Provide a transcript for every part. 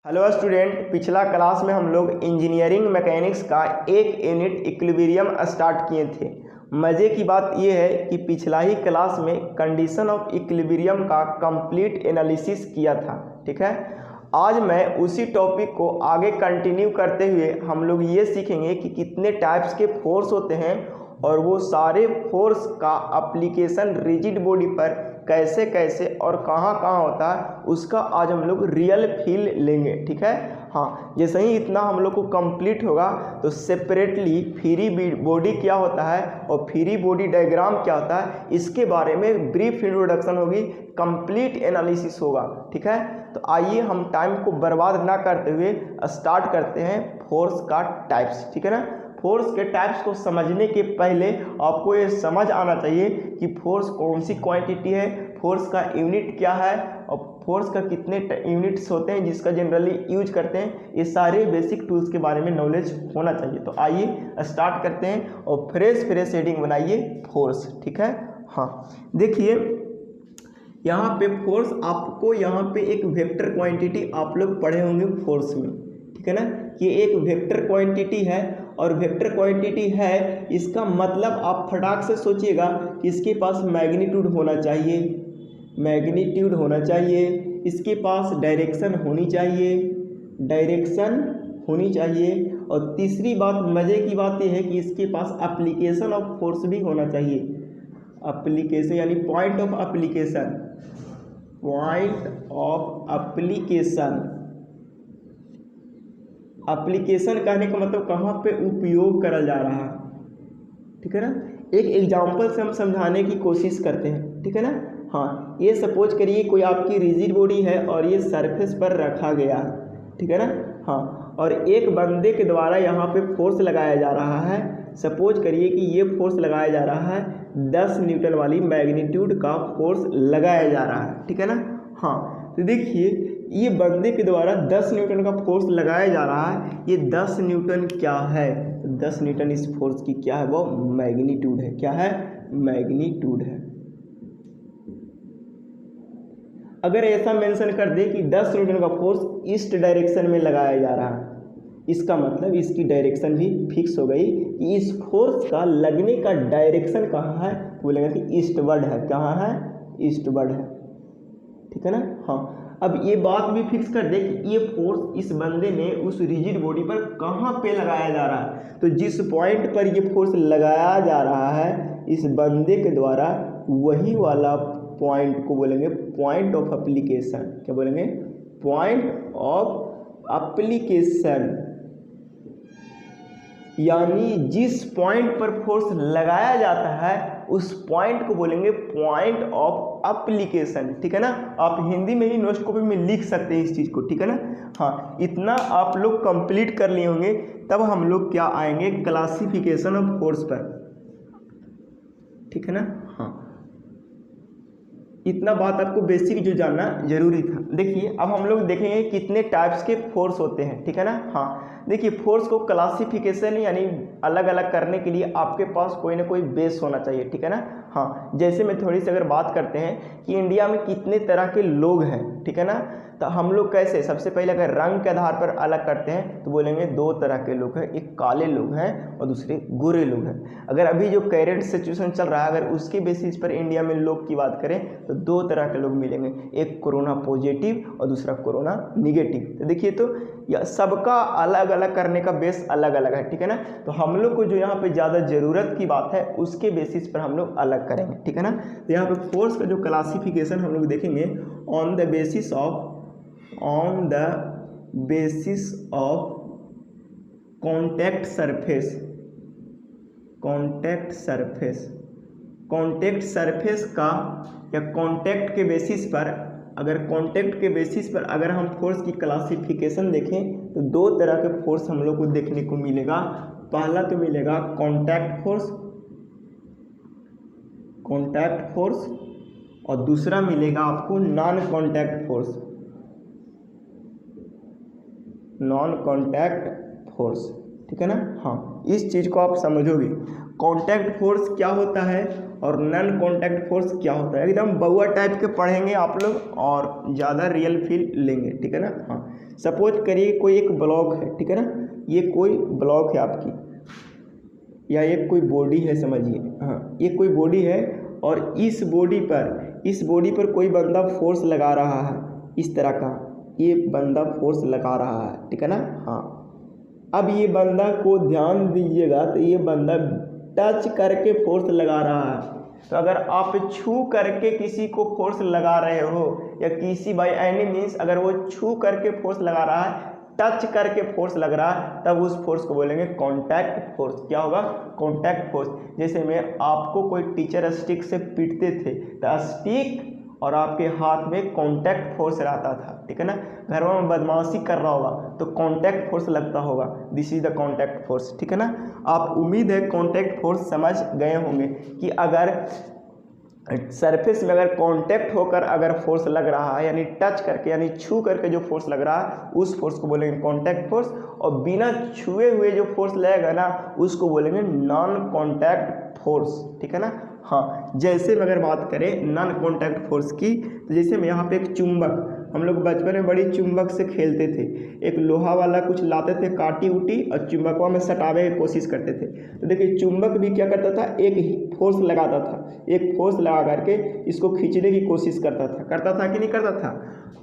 Hello student, पिछला class में हम लोग इंजीनियरिंग मैकेनिक्स का एक यूनिट इक्विलिब्रियम स्टार्ट किए थे। मज़े की बात यह है कि पिछला ही क्लास में कंडीशन ऑफ इक्विलिब्रियम का कंप्लीट एनालिसिस किया था। ठीक है, आज मैं उसी टॉपिक को आगे कंटिन्यू करते हुए हम लोग ये सीखेंगे कि कितने टाइप्स के फोर्स होते हैं और वो सारे फोर्स का एप्लीकेशन रिजिड बॉडी पर कैसे कैसे और कहाँ कहाँ होता है, उसका आज हम लोग रियल फील लेंगे। ठीक है, हाँ, जैसे ही इतना हम लोग को कंप्लीट होगा तो सेपरेटली फ्री बॉडी क्या होता है और फ्री बॉडी डायग्राम क्या होता है, इसके बारे में ब्रीफ इंट्रोडक्शन होगी, कंप्लीट एनालिसिस होगा। ठीक है, तो आइए हम टाइम को बर्बाद ना करते हुए स्टार्ट करते हैं फोर्स का टाइप्स। ठीक है ना, फोर्स के टाइप्स को समझने के पहले आपको ये समझ आना चाहिए कि फोर्स कौन सी क्वांटिटी है, फोर्स का यूनिट क्या है और फोर्स का कितने यूनिट्स होते हैं जिसका जनरली यूज करते हैं। ये सारे बेसिक टूल्स के बारे में नॉलेज होना चाहिए। तो आइए स्टार्ट करते हैं और फ्रेश हेडिंग बनाइए फोर्स। ठीक है, हाँ, देखिए यहाँ पे फोर्स, आपको यहाँ पे एक वेक्टर क्वांटिटी आप लोग पढ़े होंगे फोर्स में। ठीक है ना, ये एक वेक्टर क्वांटिटी है और वेक्टर क्वांटिटी है, इसका मतलब आप फटाक से सोचिएगा कि इसके पास मैग्नीट्यूड होना चाहिए, मैग्नीट्यूड होना चाहिए, इसके पास डायरेक्शन होनी चाहिए, डायरेक्शन होनी चाहिए, और तीसरी बात, मज़े की बात यह है कि इसके पास एप्लीकेशन ऑफ फोर्स भी होना चाहिए। एप्लीकेशन यानी point of application, point of application. Application कहने का मतलब कहाँ पे उपयोग करल जा रहा है। ठीक है ना, एक एग्जांपल से हम समझाने की कोशिश करते हैं। ठीक है ना, हाँ, ये सपोज करिए कोई आपकी रिजिड बॉडी है और ये सरफेस पर रखा गया। ठीक है ना, हाँ, और एक बंदे के द्वारा यहाँ पे फोर्स लगाया जा रहा है। सपोज करिए कि ये फोर्स लगाया जा रहा है 10 न्यूटन वाली मैग्नीट्यूड का फोर्स लगाया जा रहा है। ठीक है ना, हाँ, तो देखिए ये बंदे के द्वारा 10 न्यूटन का फोर्स लगाया जा रहा है। ये 10 न्यूटन क्या है, 10 न्यूटन इस फोर्स की क्या है, वो मैग्नीट्यूड है। क्या है, मैग्नीट्यूड है। अगर ऐसा मेंशन कर दे कि 10 न्यूटन का फोर्स ईस्ट डायरेक्शन में लगाया जा रहा है, इसका मतलब इसकी डायरेक्शन भी फिक्स हो गई कि इस फोर्स का लगने का डायरेक्शन कहाँ है, बोलेंगे कि ईस्टवर्ड है। कहाँ है, ईस्टवर्ड है। ठीक है ना, हाँ, अब ये बात भी फिक्स कर दे कि ये फोर्स इस बंदे ने उस रिजिड बॉडी पर कहाँ पे लगाया जा रहा है, तो जिस पॉइंट पर ये फोर्स लगाया जा रहा है इस बंदे के द्वारा, वही वाला पॉइंट को बोलेंगे पॉइंट ऑफ एप्लीकेशन। क्या बोलेंगे, पॉइंट ऑफ एप्लीकेशन। यानी जिस पॉइंट पर फोर्स लगाया जाता है उस पॉइंट को बोलेंगे पॉइंट ऑफ एप्लीकेशन। ठीक है ना, आप हिंदी में ही नोट कॉपी में लिख सकते हैं इस चीज़ को। ठीक है ना, हाँ, इतना आप लोग कंप्लीट कर लिए होंगे, तब हम लोग क्या आएंगे, क्लासिफिकेशन ऑफ फोर्स पर। ठीक है ना, हाँ, इतना बात आपको बेसिक जो जानना जरूरी था। देखिए अब हम लोग देखेंगे कितने टाइप्स के फोर्स होते हैं। ठीक है ना, हाँ, देखिए फोर्स को क्लासिफिकेशन यानी अलग अलग करने के लिए आपके पास कोई ना कोई बेस होना चाहिए। ठीक है ना, हाँ, जैसे मैं थोड़ी सी अगर बात करते हैं कि इंडिया में कितने तरह के लोग हैं। ठीक है ना, तो हम लोग कैसे, सबसे पहले अगर रंग के आधार पर अलग करते हैं तो बोलेंगे 2 तरह के लोग हैं, एक काले लोग हैं और दूसरे गोरे लोग हैं। अगर अभी जो करंट सिचुएशन चल रहा है अगर उसके बेसिस पर इंडिया में लोग की बात करें तो 2 तरह के लोग मिलेंगे, एक कोरोना पॉजिटिव और दूसरा कोरोना निगेटिव। तो देखिए, तो यह सबका अलग अलग करने का बेस अलग अलग है। ठीक है ना, तो हम लोग को जो यहाँ पे ज़्यादा ज़रूरत की बात है उसके बेसिस पर हम लोग अलग करेंगे। ठीक है ना, तो यहाँ पे फोर्स का जो क्लासिफिकेशन हम लोग देखेंगे on the basis of contact surface. Contact surface का या कॉन्टैक्ट के बेसिस पर, अगर कॉन्टैक्ट के बेसिस पर अगर हम फोर्स की क्लासिफिकेशन देखें तो 2 तरह के फोर्स हम लोग को देखने को मिलेगा। पहला तो मिलेगा कॉन्टैक्ट फोर्स और दूसरा मिलेगा आपको नॉन कॉन्टैक्ट फोर्स। ठीक ठीक है ना। हाँ, इस चीज़ को आप समझोगे कॉन्टैक्ट फोर्स क्या होता है और नॉन कॉन्टैक्ट फोर्स क्या होता है। एकदम बउआ टाइप के पढ़ेंगे आप लोग और ज़्यादा रियल फील लेंगे, ठीक है ना। हाँ, सपोज करिए कोई एक ब्लॉक है, ठीक है ना, ये कोई ब्लॉक है आपकी, या ये कोई बॉडी है समझिए। हाँ, ये कोई बॉडी है और इस बॉडी पर कोई बंदा फोर्स लगा रहा है, इस तरह का ये बंदा फोर्स लगा रहा है, ठीक है ना। हाँ, अब ये बंदा को ध्यान दीजिएगा तो ये बंदा टच करके फोर्स लगा रहा है। तो अगर आप छू करके किसी को फोर्स लगा रहे हो या किसी बाय एनी मीन्स अगर वो छू करके फोर्स लगा रहा है, टच करके फोर्स लग रहा है, तब उस फोर्स को बोलेंगे कॉन्टैक्ट फोर्स। क्या होगा? Contact force. जैसे में आपको कोई टीचर स्टिक से पीटते थे तो स्टिक और आपके हाथ में कॉन्टैक्ट फोर्स रहता था, ठीक है ना। घर में बदमाशी कर रहा होगा तो कॉन्टैक्ट फोर्स लगता होगा, this is the contact force, ठीक है ना। आप उम्मीद है कॉन्टैक्ट फोर्स समझ गए होंगे कि अगर सरफेस में अगर कांटेक्ट होकर अगर फोर्स लग रहा है यानी टच करके यानी छू करके जो फोर्स लग रहा है उस फोर्स को बोलेंगे कांटेक्ट फोर्स, और बिना छुए हुए जो फोर्स लगेगा ना उसको बोलेंगे नॉन कांटेक्ट फोर्स, ठीक है ना। हाँ, जैसे में अगर बात करें नॉन कांटेक्ट फोर्स की, तो जैसे में यहाँ पे एक चुंबक, हम लोग बचपन में बड़ी चुंबक से खेलते थे, एक लोहा वाला कुछ लाते थे काटी उटी और चुंबकवा में सटावे की कोशिश करते थे। तो देखिए चुंबक भी क्या करता था, एक फोर्स लगाता था, एक फोर्स लगा करके इसको खींचने की कोशिश करता था कि नहीं करता था।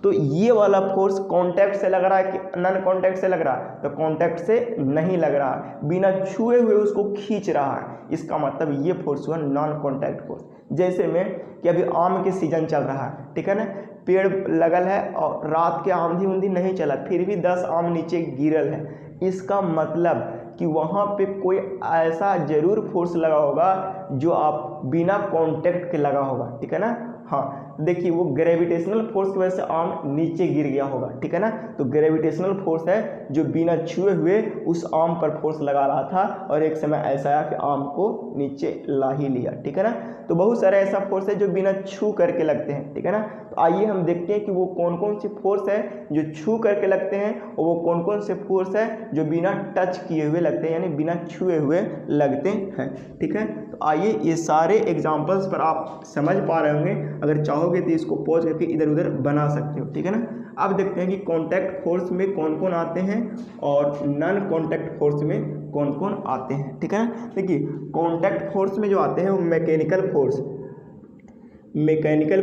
तो ये वाला फोर्स कांटेक्ट से लग रहा है कि नॉन कांटेक्ट से लग रहा है? तो कांटेक्ट से नहीं लग रहा है, बिना छुए हुए उसको खींच रहा है, इसका मतलब ये फोर्स हुआ नॉन कांटेक्ट फोर्स। जैसे में कि अभी आम के सीजन चल रहा है, ठीक है ना, पेड़ लगल है और रात के आंधी उंधी नहीं चला फिर भी 10 आम नीचे गिरल है, इसका मतलब कि वहाँ पे कोई ऐसा जरूर फोर्स लगा होगा जो आप बिना कांटेक्ट के लगा होगा, ठीक है ना। हाँ, देखिए वो ग्रेविटेशनल फोर्स की वजह से आम नीचे गिर गया होगा, ठीक है ना। तो ग्रेविटेशनल फोर्स है जो बिना छुए हुए उस आम पर फोर्स लगा रहा था और एक समय ऐसा आया कि आम को नीचे ला ही लिया, ठीक है ना। तो बहुत सारे ऐसा फोर्स है जो बिना छू करके लगते हैं, ठीक है ना। तो आइए हम देखते हैं कि वो कौन कौन से फोर्स है जो छू करके लगते हैं और वो कौन कौन से फोर्स है जो बिना टच किए हुए लगते हैं यानी बिना छुए हुए लगते हैं, ठीक है। तो आइए ये सारे एग्जांपल्स पर आप समझ पा रहे होंगे, अगर चाहोगे तो इसको पॉज करके इधर उधर बना सकते हो, ठीक है ना। अब देखते हैं कि कॉन्टैक्ट फोर्स में कौन कौन आते हैं और नॉन कॉन्टैक्ट फोर्स में कौन कौन आते हैं, ठीक है ना। देखिए कॉन्टैक्ट फोर्स में जो आते हैं वो मैकेनिकल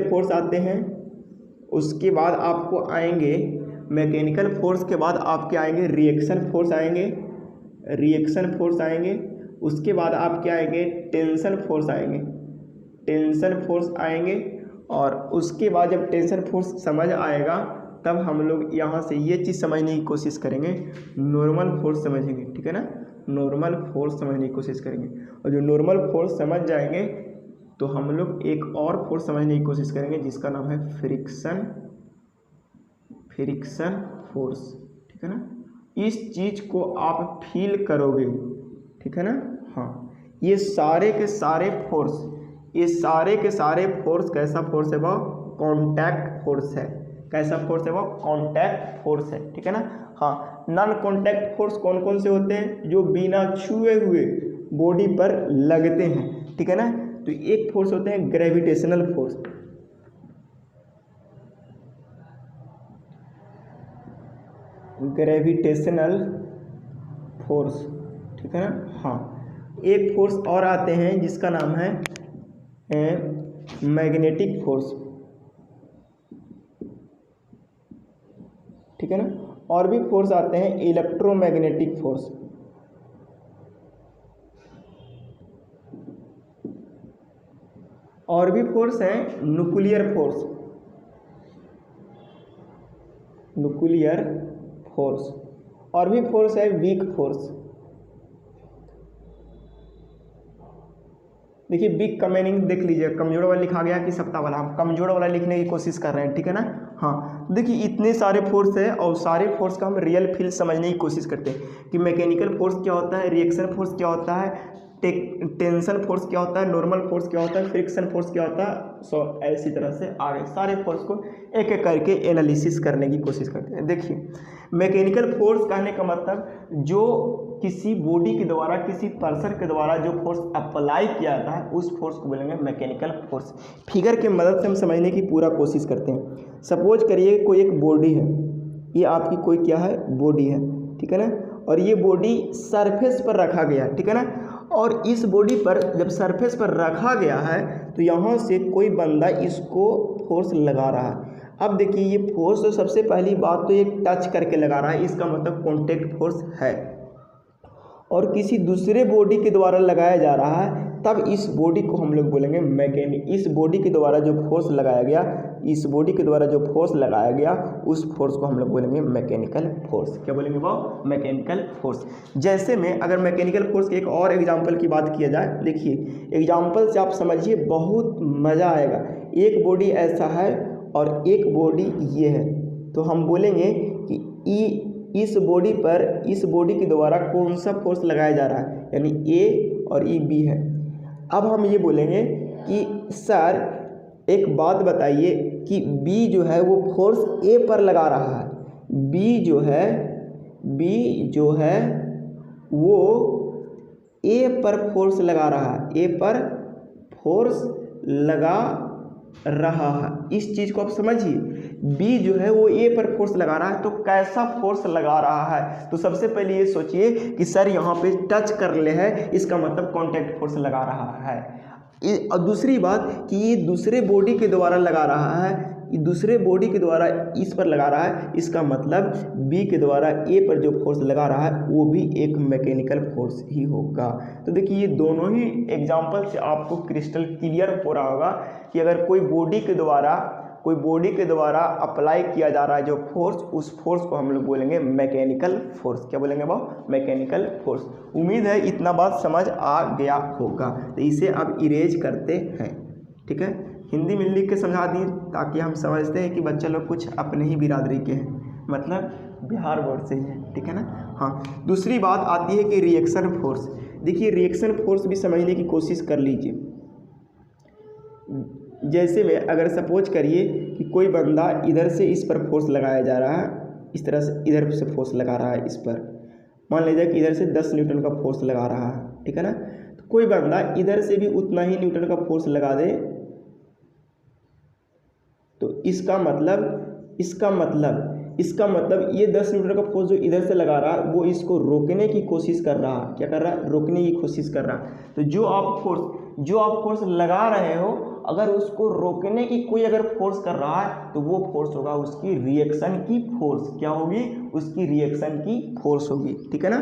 फोर्स आते हैं। उसके बाद आपको आएंगे मैकेनिकल फोर्स के बाद आपके आएंगे रिएक्शन फोर्स आएंगे। उसके बाद आपके आएंगे टेंशन फोर्स आएंगे। और उसके बाद जब टेंशन फोर्स समझ आएगा तब हम लोग यहाँ से ये चीज़ समझने की कोशिश करेंगे, नॉर्मल फोर्स समझेंगे, ठीक है ना। नॉर्मल फोर्स समझने की कोशिश करेंगे और जो नॉर्मल फोर्स समझ जाएंगे तो हम लोग एक और फोर्स समझने की कोशिश करेंगे जिसका नाम है फ्रिक्शन फोर्स, ठीक है ना। इस चीज़ को आप फील करोगे, ठीक है ना। हाँ, ये सारे के सारे फोर्स कैसा फोर्स है? वो कॉन्टैक्ट फोर्स है। कैसा फोर्स है? वो कॉन्टैक्ट फोर्स है, ठीक है ना। हाँ, नॉन कॉन्टैक्ट फोर्स कौन कौन से होते हैं? जो बिना छुए हुए बॉडी पर लगते हैं, ठीक है ना। तो एक फोर्स होते हैं ग्रेविटेशनल फोर्स, ठीक है ना। हाँ, एक फोर्स और आते हैं जिसका नाम है मैग्नेटिक फोर्स, ठीक है ना। और भी फोर्स आते हैं इलेक्ट्रोमैग्नेटिक फोर्स, और भी फोर्स है न्यूक्लियर फोर्स, और भी फोर्स है वीक फोर्स। देखिए वीक का मीनिंग देख लीजिए, कमजोर वाला लिखा गया कि सप्ताह वाला, हम कमजोर वाला लिखने की कोशिश कर रहे हैं, ठीक है ना। हाँ, देखिए इतने सारे फोर्स है और सारे फोर्स का हम रियल फील समझने की कोशिश करते हैं कि मैकेनिकल फोर्स क्या होता है, रिएक्शन फोर्स क्या होता है, टेंशन फोर्स क्या होता है, नॉर्मल फोर्स क्या होता है, फ्रिक्शन फोर्स क्या होता है। सो ऐसी तरह से आगे सारे फोर्स को एक एक करके एनालिसिस करने की कोशिश करते हैं। देखिए मैकेनिकल फोर्स कहने का मतलब जो किसी बॉडी के द्वारा, किसी पर्सन के द्वारा जो फोर्स अप्लाई किया जाता है उस फोर्स को बोलेंगे मैकेनिकल फोर्स। फिगर के मदद से हम समझने की पूरा कोशिश करते हैं। सपोज करिए कोई एक बॉडी है, ये आपकी कोई क्या है, बॉडी है, ठीक है ना, और ये बॉडी सरफेस पर रखा गया, ठीक है ना, और इस बॉडी पर जब सरफेस पर रखा गया है तो यहाँ से कोई बंदा इसको फोर्स लगा रहा है। अब देखिए ये फोर्स तो सबसे पहली बात तो ये टच करके लगा रहा है, इसका मतलब कॉन्टैक्ट फोर्स है, और किसी दूसरे बॉडी के द्वारा लगाया जा रहा है, तब इस बॉडी को हम लोग बोलेंगे मैकेनिक। इस बॉडी के द्वारा जो फोर्स लगाया गया, इस बॉडी के द्वारा जो फोर्स लगाया गया उस फोर्स को हम लोग बोलेंगे मैकेनिकल फोर्स। क्या बोलेंगे वो, मैकेनिकल फोर्स। जैसे में अगर मैकेनिकल फोर्स के एक और एग्जांपल की बात किया जाए, देखिए एग्जांपल से आप समझिए, बहुत मज़ा आएगा। एक बॉडी ऐसा है और एक बॉडी ये है, तो हम बोलेंगे कि इस बॉडी पर, इस बॉडी के द्वारा कौन सा फोर्स लगाया जा रहा है, यानी ए और ये बी है। अब हम ये बोलेंगे कि सर एक बात बताइए कि बी जो है वो फोर्स ए पर लगा रहा है, बी जो है वो ए पर फोर्स लगा रहा है, ए पर फोर्स लगा रहा है। इस चीज़ को आप समझिए, बी जो है वो ए पर फोर्स लगा रहा है, तो कैसा फोर्स लगा रहा है, तो सबसे पहले ये सोचिए कि सर यहाँ पे टच कर ले है, इसका मतलब कॉन्टैक्ट फोर्स लगा रहा है। और दूसरी बात कि ये दूसरे बॉडी के द्वारा लगा रहा है, ये दूसरे बॉडी के द्वारा इस पर लगा रहा है, इसका मतलब बी के द्वारा ए पर जो फोर्स लगा रहा है वो भी एक मैकेनिकल फोर्स ही होगा। तो देखिए ये दोनों ही एग्जांपल से आपको क्रिस्टल क्लियर हो रहा होगा कि अगर कोई बॉडी के द्वारा अप्लाई किया जा रहा है जो फोर्स, उस फोर्स को हम लोग बोलेंगे मैकेनिकल फोर्स। क्या बोलेंगे वो, मैकेनिकल फोर्स। उम्मीद है इतना बात समझ आ गया होगा, तो इसे अब इरेज करते हैं, ठीक है। हिंदी में लिख के समझा दी ताकि हम समझते हैं कि बच्चा लोग कुछ अपने ही बिरादरी के हैं, मतलब बिहार बोर्ड से ही है, ठीक है ना। हाँ, दूसरी बात आती है कि रिएक्शन फोर्स। देखिए रिएक्शन फोर्स भी समझने की कोशिश कर लीजिए। जैसे में अगर सपोज करिए कि कोई बंदा इधर से इस पर फोर्स लगाया जा रहा है, इस तरह से इधर से फोर्स लगा रहा है इस पर, मान लीजिए कि इधर से 10 न्यूटन का फोर्स लगा रहा है, ठीक है ना, तो कोई बंदा इधर से भी उतना ही न्यूटन का फोर्स लगा दे, तो इसका मतलब ये 10 न्यूटन का फोर्स जो इधर से लगा रहा है वो इसको रोकने की कोशिश कर रहा है। क्या कर रहा है, रोकने की कोशिश कर रहा है। तो जो आप फोर्स लगा रहे हो, अगर उसको रोकने की कोई अगर फोर्स कर रहा है तो वो फोर्स होगा उसकी रिएक्शन की फोर्स। क्या होगी, उसकी रिएक्शन की फोर्स होगी, ठीक है ना।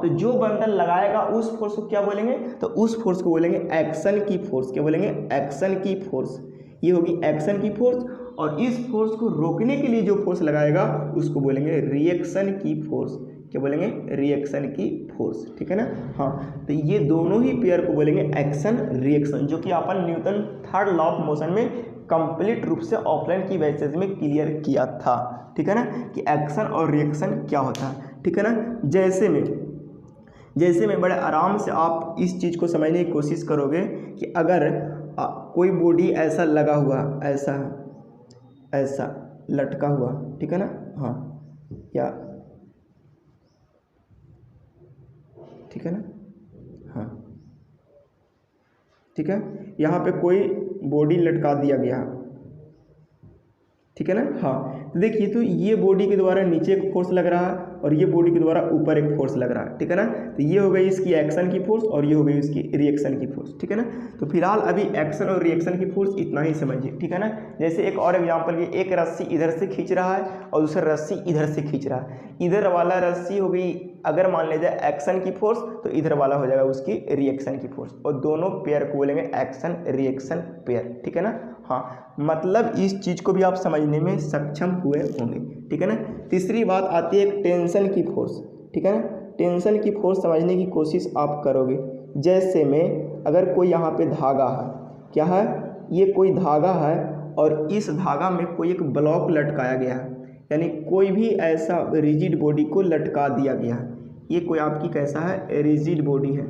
तो जो बंदा लगाएगा उस फोर्स को क्या बोलेंगे, तो उस फोर्स को बोलेंगे एक्शन की फोर्स। क्या बोलेंगे, एक्शन की फोर्स। ये होगी एक्शन की फोर्स, और इस फोर्स को रोकने के लिए जो फोर्स लगाएगा उसको बोलेंगे रिएक्शन की फोर्स। क्या बोलेंगे, रिएक्शन की फोर्स, ठीक है ना। हाँ, तो ये दोनों ही पेयर को बोलेंगे एक्शन रिएक्शन, जो कि अपन Newton third law of motion में कंप्लीट रूप से ऑफलाइन की बैचेज में क्लियर किया था, ठीक है ना, कि एक्शन और रिएक्शन क्या होता है, ठीक है ना। जैसे में बड़े आराम से आप इस चीज़ को समझने की कोशिश करोगे कि अगर कोई बॉडी ऐसा लगा हुआ, ऐसा लटका हुआ, ठीक है ना, हाँ, या ठीक है ना, हाँ, ठीक है, यहाँ पे कोई बॉडी लटका दिया गया, ठीक है ना। हाँ, तो देखिए, तो ये बॉडी के द्वारा नीचे एक फोर्स लग रहा है और ये बॉडी के द्वारा ऊपर एक फोर्स लग रहा है, ठीक है ना। तो ये हो गई इसकी एक्शन की फोर्स और ये हो गई इसकी रिएक्शन की फोर्स, ठीक है ना। तो फिलहाल अभी एक्शन और रिएक्शन की फोर्स इतना ही समझिए, ठीक है ना। जैसे एक और एग्जांपल की, एक रस्सी इधर से खींच रहा है और दूसरा रस्सी इधर से खींच रहा है। इधर वाला रस्सी हो गई अगर मान लीजिए एक्शन की फोर्स, तो इधर वाला हो जाएगा उसकी रिएक्शन की फोर्स, और दोनों पेयर को बोलेंगे एक्शन रिएक्शन पेयर, ठीक है ना। हाँ, मतलब इस चीज़ को भी आप समझने में सक्षम हुए होंगे, ठीक है ना। तीसरी बात आती है टेंशन की फोर्स, ठीक है ना। टेंशन की फोर्स समझने की कोशिश आप करोगे, जैसे में अगर कोई यहाँ पे धागा है, क्या है, ये कोई धागा है और इस धागा में कोई एक ब्लॉक लटकाया गया है, यानी कोई भी ऐसा रिजिड बॉडी को लटका दिया गया है। ये कोई आपकी कैसा है, रिजिड बॉडी है,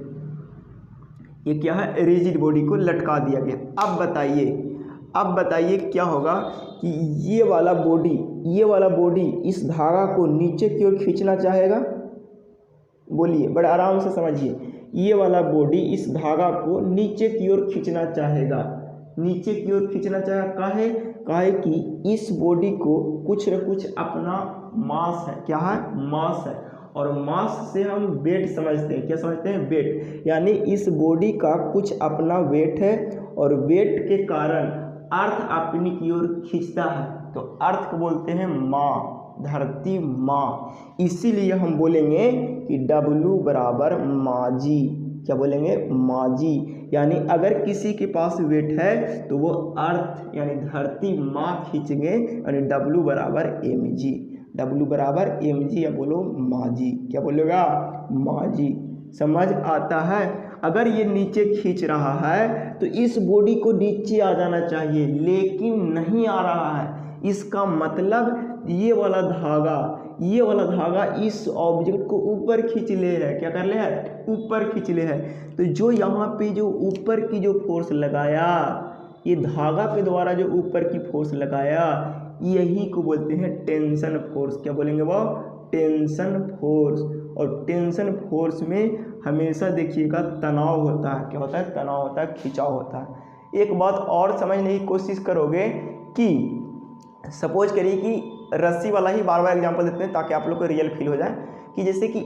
ये क्या है, रिजिड बॉडी को लटका दिया गया। अब बताइए क्या होगा कि ये वाला बॉडी इस धागा को नीचे की ओर खींचना चाहेगा, बोलिए, बड़े आराम से समझिए। ये वाला बॉडी इस धागा को नीचे की ओर खींचना चाहेगा, नीचे की ओर खींचना चाहेगा। काहे कि इस बॉडी को कुछ न कुछ अपना मास है, क्या है, मास है, और मास से हम वेट समझते हैं, क्या समझते हैं, वेट। यानी इस बॉडी का कुछ अपना वेट है और वेट के कारण अर्थ अपनी की ओर खींचता है, तो अर्थ को बोलते हैं माँ, धरती माँ। इसीलिए हम बोलेंगे कि W बराबर माजी, क्या बोलेंगे, माजी। यानी अगर किसी के पास वेट है तो वो अर्थ यानी धरती माँ खींचेंगे, यानी W बराबर mg, W बराबर mg, या बोलो माजी, क्या बोलेगा, माजी। समझ आता है। अगर ये नीचे खींच रहा है तो इस बॉडी को नीचे आ जाना चाहिए, लेकिन नहीं आ रहा है। इसका मतलब ये वाला धागा इस ऑब्जेक्ट को ऊपर खींच ले है, क्या कर ले है, ऊपर खींच ले है। तो जो यहाँ पे जो ऊपर की जो फोर्स लगाया, ये धागा के द्वारा जो ऊपर की फोर्स लगाया, यही को बोलते हैं टेंशन फोर्स, क्या बोलेंगे वो, टेंशन फोर्स। और टेंशन फोर्स में हमेशा देखिएगा तनाव होता है, क्या होता है, तनाव होता है, खिंचाव होता है। एक बात और समझने की कोशिश करोगे कि सपोज करिए कि रस्सी वाला ही बार बार एग्जांपल देते हैं ताकि आप लोग को रियल फील हो जाए, कि जैसे कि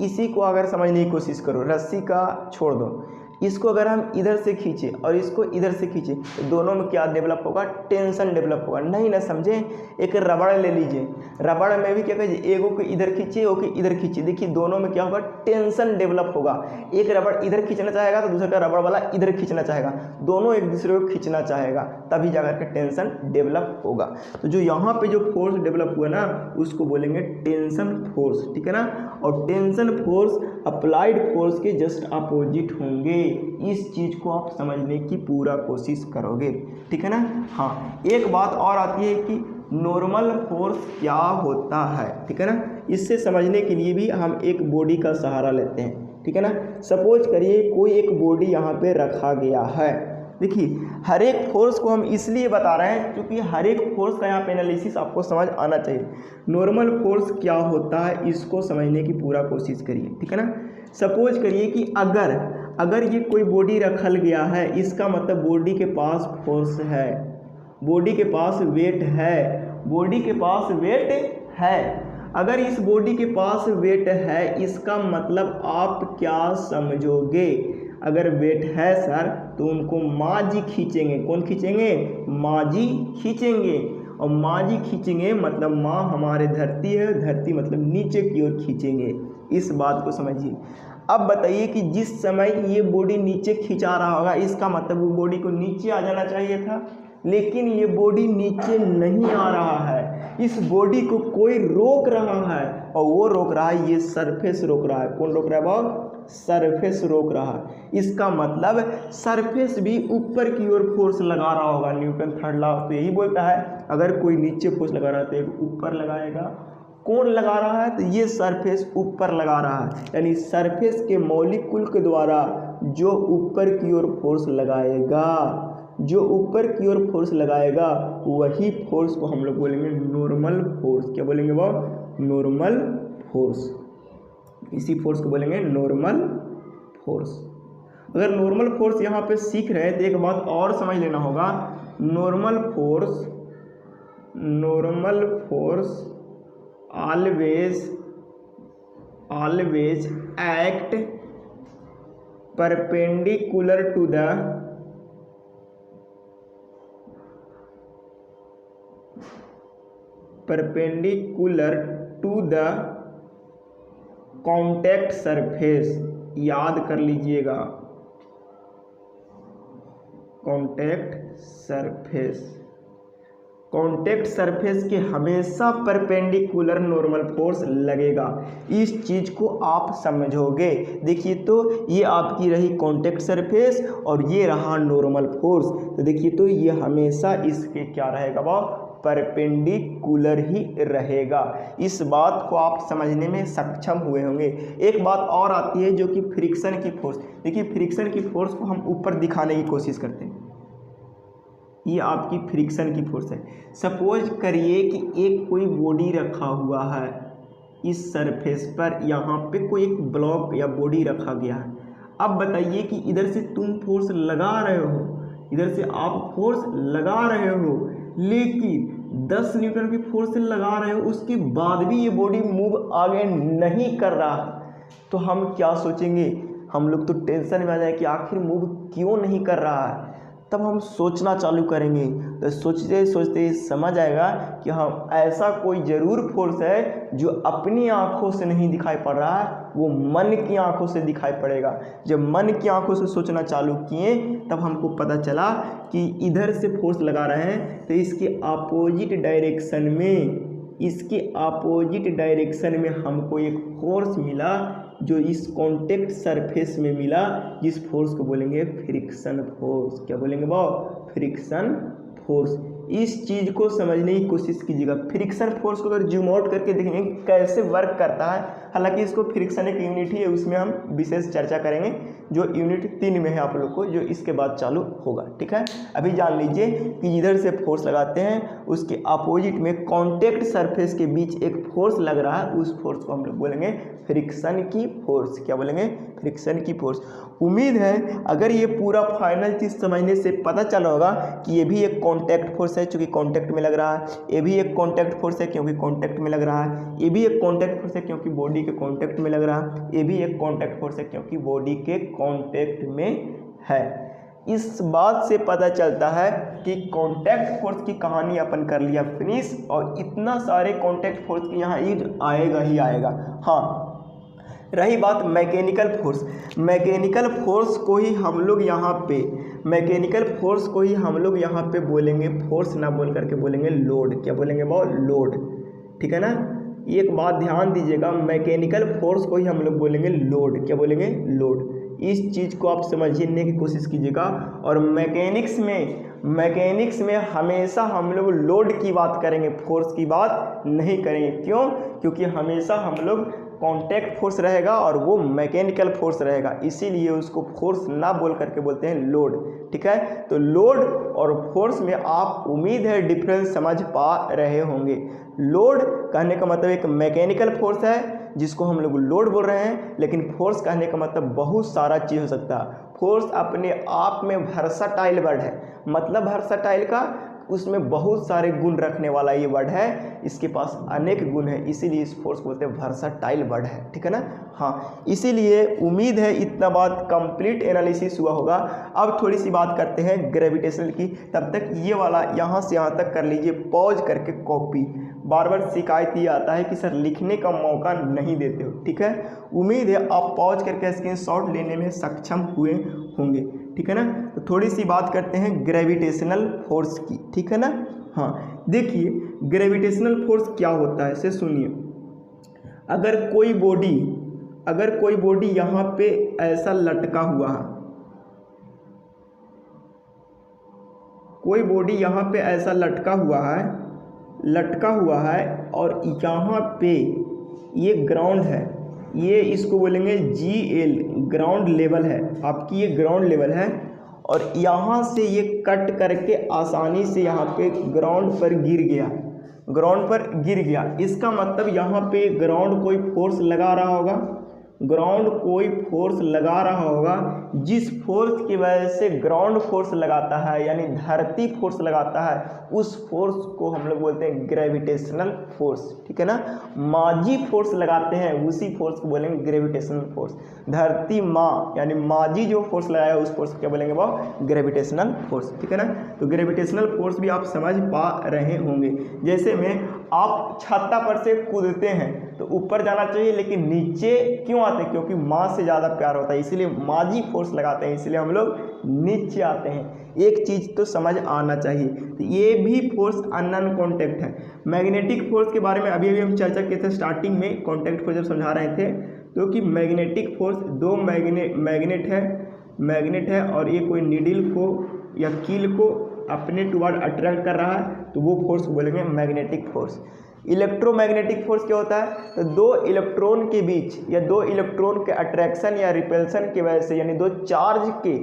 इसी को अगर समझने की कोशिश करो, रस्सी का छोड़ दो, इसको अगर हम इधर से खींचे और इसको इधर से खींचे तो दोनों में क्या डेवलप होगा, टेंशन डेवलप होगा। नहीं ना समझे, एक रबड़ ले लीजिए, रबड़ में भी क्या कीजिए, एगो को इधर खींचिए, ओके इधर खींचिए, देखिए दोनों में क्या होगा, टेंशन डेवलप होगा। एक रबड़ इधर खींचना चाहेगा तो दूसरा का रबड़ वाला इधर खींचना चाहेगा, दोनों एक दूसरे को खींचना चाहेगा, तभी जाकर के टेंशन डेवलप होगा। तो जो यहाँ पे जो फोर्स डेवलप हुआ ना, उसको बोलेंगे टेंशन फोर्स, ठीक है ना। और टेंशन फोर्स अप्लाइड फोर्स के जस्ट अपोजिट होंगे। इस चीज को आप समझने की पूरा कोशिश करोगे, ठीक है ना। हाँ, एक बात और आती है कि नॉर्मल फोर्स क्या होता है, ठीक है ना। इससे समझने के लिए भी हम एक बॉडी का सहारा लेते हैं, ठीक है ना। सपोज करिए कोई एक बॉडी यहाँ पे रखा गया है। देखिए हर एक फोर्स को हम इसलिए बता रहे हैं क्योंकि हर एक फोर्स का यहाँ पे एनालिसिस आपको समझ आना चाहिए। नॉर्मल फोर्स क्या होता है इसको समझने की पूरा कोशिश करिए, ठीक है ना। सपोज करिए कि अगर ये कोई बॉडी रखल गया है, इसका मतलब बॉडी के पास फोर्स है, बॉडी के पास वेट है, बॉडी के पास वेट है। अगर इस बॉडी के पास वेट है, इसका मतलब आप क्या समझोगे, अगर वेट है सर तो उनको माजी खींचेंगे, कौन खींचेंगे, माजी खींचेंगे। और माजी खींचेंगे मतलब माँ हमारे धरती है, धरती मतलब नीचे की ओर खींचेंगे। इस बात को समझिए। अब बताइए कि जिस समय ये बॉडी नीचे खिंचा रहा होगा, इसका मतलब वो बॉडी को नीचे आ जाना चाहिए था, लेकिन ये बॉडी नीचे नहीं आ रहा है। इस बॉडी को कोई रोक रहा है, और वो रोक रहा है, ये सरफेस रोक रहा है। कौन रोक रहा है बाब, सरफेस रोक रहा है। इसका मतलब सरफेस भी ऊपर की ओर फोर्स लगा रहा होगा। न्यूटन थर्ड लॉ तो यही बोलता है, अगर कोई नीचे फोर्स लगा रहा है तो एक ऊपर लगाएगा। कौन लगा रहा है, तो ये सरफेस ऊपर लगा रहा है। यानी सरफेस के मॉलिक्यूल के द्वारा जो ऊपर की ओर फोर्स लगाएगा, जो ऊपर की ओर फोर्स लगाएगा, वही फोर्स को हम लोग बोलेंगे नॉर्मल फोर्स। क्या बोलेंगे वो, नॉर्मल फोर्स। इसी फोर्स को बोलेंगे नॉर्मल फोर्स। अगर नॉर्मल फोर्स यहाँ पे सीख रहे हैं तो एक बात और समझ लेना होगा, normal force always act perpendicular to the contact surface. याद कर लीजिएगा, कॉन्टैक्ट सरफेस के हमेशा परपेंडिकुलर नॉर्मल फोर्स लगेगा। इस चीज़ को आप समझोगे। देखिए तो ये आपकी रही कॉन्टैक्ट सरफेस और ये रहा नॉर्मल फोर्स। तो देखिए तो ये हमेशा इसके क्या रहेगा, वो परपेंडिकुलर ही रहेगा। इस बात को आप समझने में सक्षम हुए होंगे। एक बात और आती है जो कि फ्रिक्शन की फोर्स। देखिए फ्रिक्शन की फोर्स को हम ऊपर दिखाने की कोशिश करते हैं। ये आपकी फ्रिक्शन की फोर्स है। सपोज करिए कि एक कोई बॉडी रखा हुआ है, इस सरफेस पर यहाँ पे कोई एक ब्लॉक या बॉडी रखा गया है। अब बताइए कि इधर से तुम फोर्स लगा रहे हो, इधर से आप फोर्स लगा रहे हो, लेकिन 10 न्यूटन की फोर्स लगा रहे हो, उसके बाद भी ये बॉडी मूव आगे नहीं कर रहा है, तो हम क्या सोचेंगे? हम लोग तो टेंशन में आ जाए कि आखिर मूव क्यों नहीं कर रहा है। तब हम सोचना चालू करेंगे, तो सोचते सोचते समझ आएगा कि हाँ, ऐसा कोई ज़रूर फोर्स है जो अपनी आँखों से नहीं दिखाई पड़ रहा है, वो मन की आँखों से दिखाई पड़ेगा। जब मन की आँखों से सोचना चालू किए तब हमको पता चला कि इधर से फोर्स लगा रहे हैं, तो इसके अपोजिट डायरेक्शन में हमको एक फोर्स मिला, जो इस कॉन्टेक्ट सरफेस में मिला, जिस फोर्स को बोलेंगे फ्रिक्शन फोर्स। क्या बोलेंगे बाबू? Friction force. इस चीज़ को समझने की कोशिश कीजिएगा। फ्रिक्शन फोर्स को अगर जूम आउट करके देखेंगे कैसे वर्क करता है, हालांकि इसको फ्रिक्शन एक यूनिट ही है, उसमें हम विशेष चर्चा करेंगे, जो यूनिट 3 में है आप लोग को, जो इसके बाद चालू होगा। ठीक है, अभी जान लीजिए कि जिधर से फोर्स लगाते हैं उसके अपोजिट में कॉन्टेक्ट सरफेस के बीच एक फोर्स लग रहा है, उस फोर्स को हम लोग बोलेंगे फ्रिक्शन की फोर्स। क्या बोलेंगे? फ्रिक्शन की फोर्स। उम्मीद है अगर ये पूरा फाइनल चीज़ समझने से पता चला होगा कि ये भी एक कॉन्टैक्ट फोर्स है क्योंकि कॉन्टैक्ट में लग रहा है, ये भी एक कॉन्टैक्ट फोर्स है क्योंकि कॉन्टैक्ट में लग रहा है, ये भी एक कॉन्टैक्ट फोर्स है क्योंकि बॉडी के कॉन्टैक्ट में लग रहा है, ये भी एक कॉन्टैक्ट फोर्स है क्योंकि बॉडी के कॉन्टैक्ट में है। इस बात से पता चलता है कि कॉन्टैक्ट फोर्स की कहानी अपन कर लिया फिनिश, और इतना सारे कॉन्टैक्ट फोर्स की यहाँ यूज आएगा ही आएगा। हाँ, रही बात मैकेनिकल फोर्स, मैकेनिकल फोर्स को ही हम लोग यहाँ पे बोलेंगे फोर्स ना बोल करके बोलेंगे लोड। क्या बोलेंगे बाबू? लोड। ठीक है ना, एक बात ध्यान दीजिएगा, मैकेनिकल फोर्स को ही हम लोग बोलेंगे लोड। क्या बोलेंगे? लोड। इस चीज़ को आप समझने की कोशिश कीजिएगा। और मैकेनिक्स में हमेशा हम लोग लोड की बात करेंगे, फोर्स की बात नहीं करेंगे। क्यों? क्योंकि हमेशा हम लोग कॉन्टैक्ट फोर्स रहेगा और वो मैकेनिकल फोर्स रहेगा, इसीलिए उसको फोर्स ना बोल करके बोलते हैं लोड। ठीक है, तो लोड और फोर्स में आप उम्मीद है डिफरेंस समझ पा रहे होंगे। लोड कहने का मतलब एक मैकेनिकल फोर्स है जिसको हम लोग लोड बोल रहे हैं, लेकिन फोर्स कहने का मतलब बहुत सारा चीज़ हो सकता है। फोर्स अपने आप में वर्सटाइल वर्ड है, मतलब वर्सटाइल का उसमें बहुत सारे गुण रखने वाला ये वर्ड है, इसके पास अनेक गुण है, इसीलिए इस फोर्स को बोलते हैं वर्सटाइल वर्ड है। ठीक है ना, हाँ, इसीलिए उम्मीद है इतना बात कंप्लीट एनालिसिस हुआ होगा। अब थोड़ी सी बात करते हैं ग्रेविटेशनल की, तब तक ये वाला यहाँ से यहाँ तक कर लीजिए पॉज करके कॉपी। बार बार शिकायत ये आता है कि सर लिखने का मौका नहीं देते हो। ठीक है, उम्मीद है आप पॉज करके स्क्रीनशॉट लेने में सक्षम हुए होंगे। ठीक है ना, तो थोड़ी सी बात करते हैं ग्रेविटेशनल फोर्स की। ठीक है ना, हाँ, देखिए ग्रेविटेशनल फोर्स क्या होता है इसे सुनिए। अगर कोई बॉडी यहाँ पे ऐसा लटका हुआ है, कोई बॉडी यहाँ पे ऐसा लटका हुआ है और यहाँ पे ये ग्राउंड है, ये इसको बोलेंगे GL, ग्राउंड लेवल है आपकी, ये ग्राउंड लेवल है, और यहाँ से ये कट करके आसानी से यहाँ पे ग्राउंड पर गिर गया। इसका मतलब यहाँ पे ग्राउंड कोई फोर्स लगा रहा होगा, जिस फोर्स की वजह से ग्राउंड फोर्स लगाता है यानी धरती फोर्स लगाता है, उस फोर्स को हम लोग बोलते हैं ग्रेविटेशनल फोर्स। ठीक है ना, माजी फोर्स लगाते हैं उसी फोर्स को बोलेंगे ग्रेविटेशनल फोर्स। धरती माँ यानी माजी जो फोर्स लगाया उस फोर्स को क्या बोलेंगे वो? Gravitational force. ठीक है ना, तो ग्रेविटेशनल फोर्स भी आप समझ पा रहे होंगे। जैसे में आप छत्ता पर से कूदते हैं तो ऊपर जाना चाहिए, लेकिन नीचे क्यों आते हैं? क्योंकि माँ से ज़्यादा प्यार होता है, इसीलिए माजी फोर्स लगाते हैं, इसलिए हम लोग नीचे आते हैं। एक चीज़ तो समझ आना चाहिए, तो ये भी फोर्स अननोन कॉन्टैक्ट है। मैग्नेटिक फोर्स के बारे में अभी हम चर्चा किए थे स्टार्टिंग में, कॉन्टैक्ट फोर्स जब समझा रहे थे, तो कि मैग्नेटिक फोर्स दो मैग्नेट है और ये कोई नीडल को या कील को अपने टुवर्ड अट्रैक्ट कर रहा है, तो वो फोर्स बोलेंगे मैग्नेटिक फोर्स। इलेक्ट्रोमैग्नेटिक फोर्स क्या होता है? तो दो इलेक्ट्रॉन के बीच या दो इलेक्ट्रॉन के अट्रैक्शन या रिपल्सन की वजह से, यानी दो चार्ज के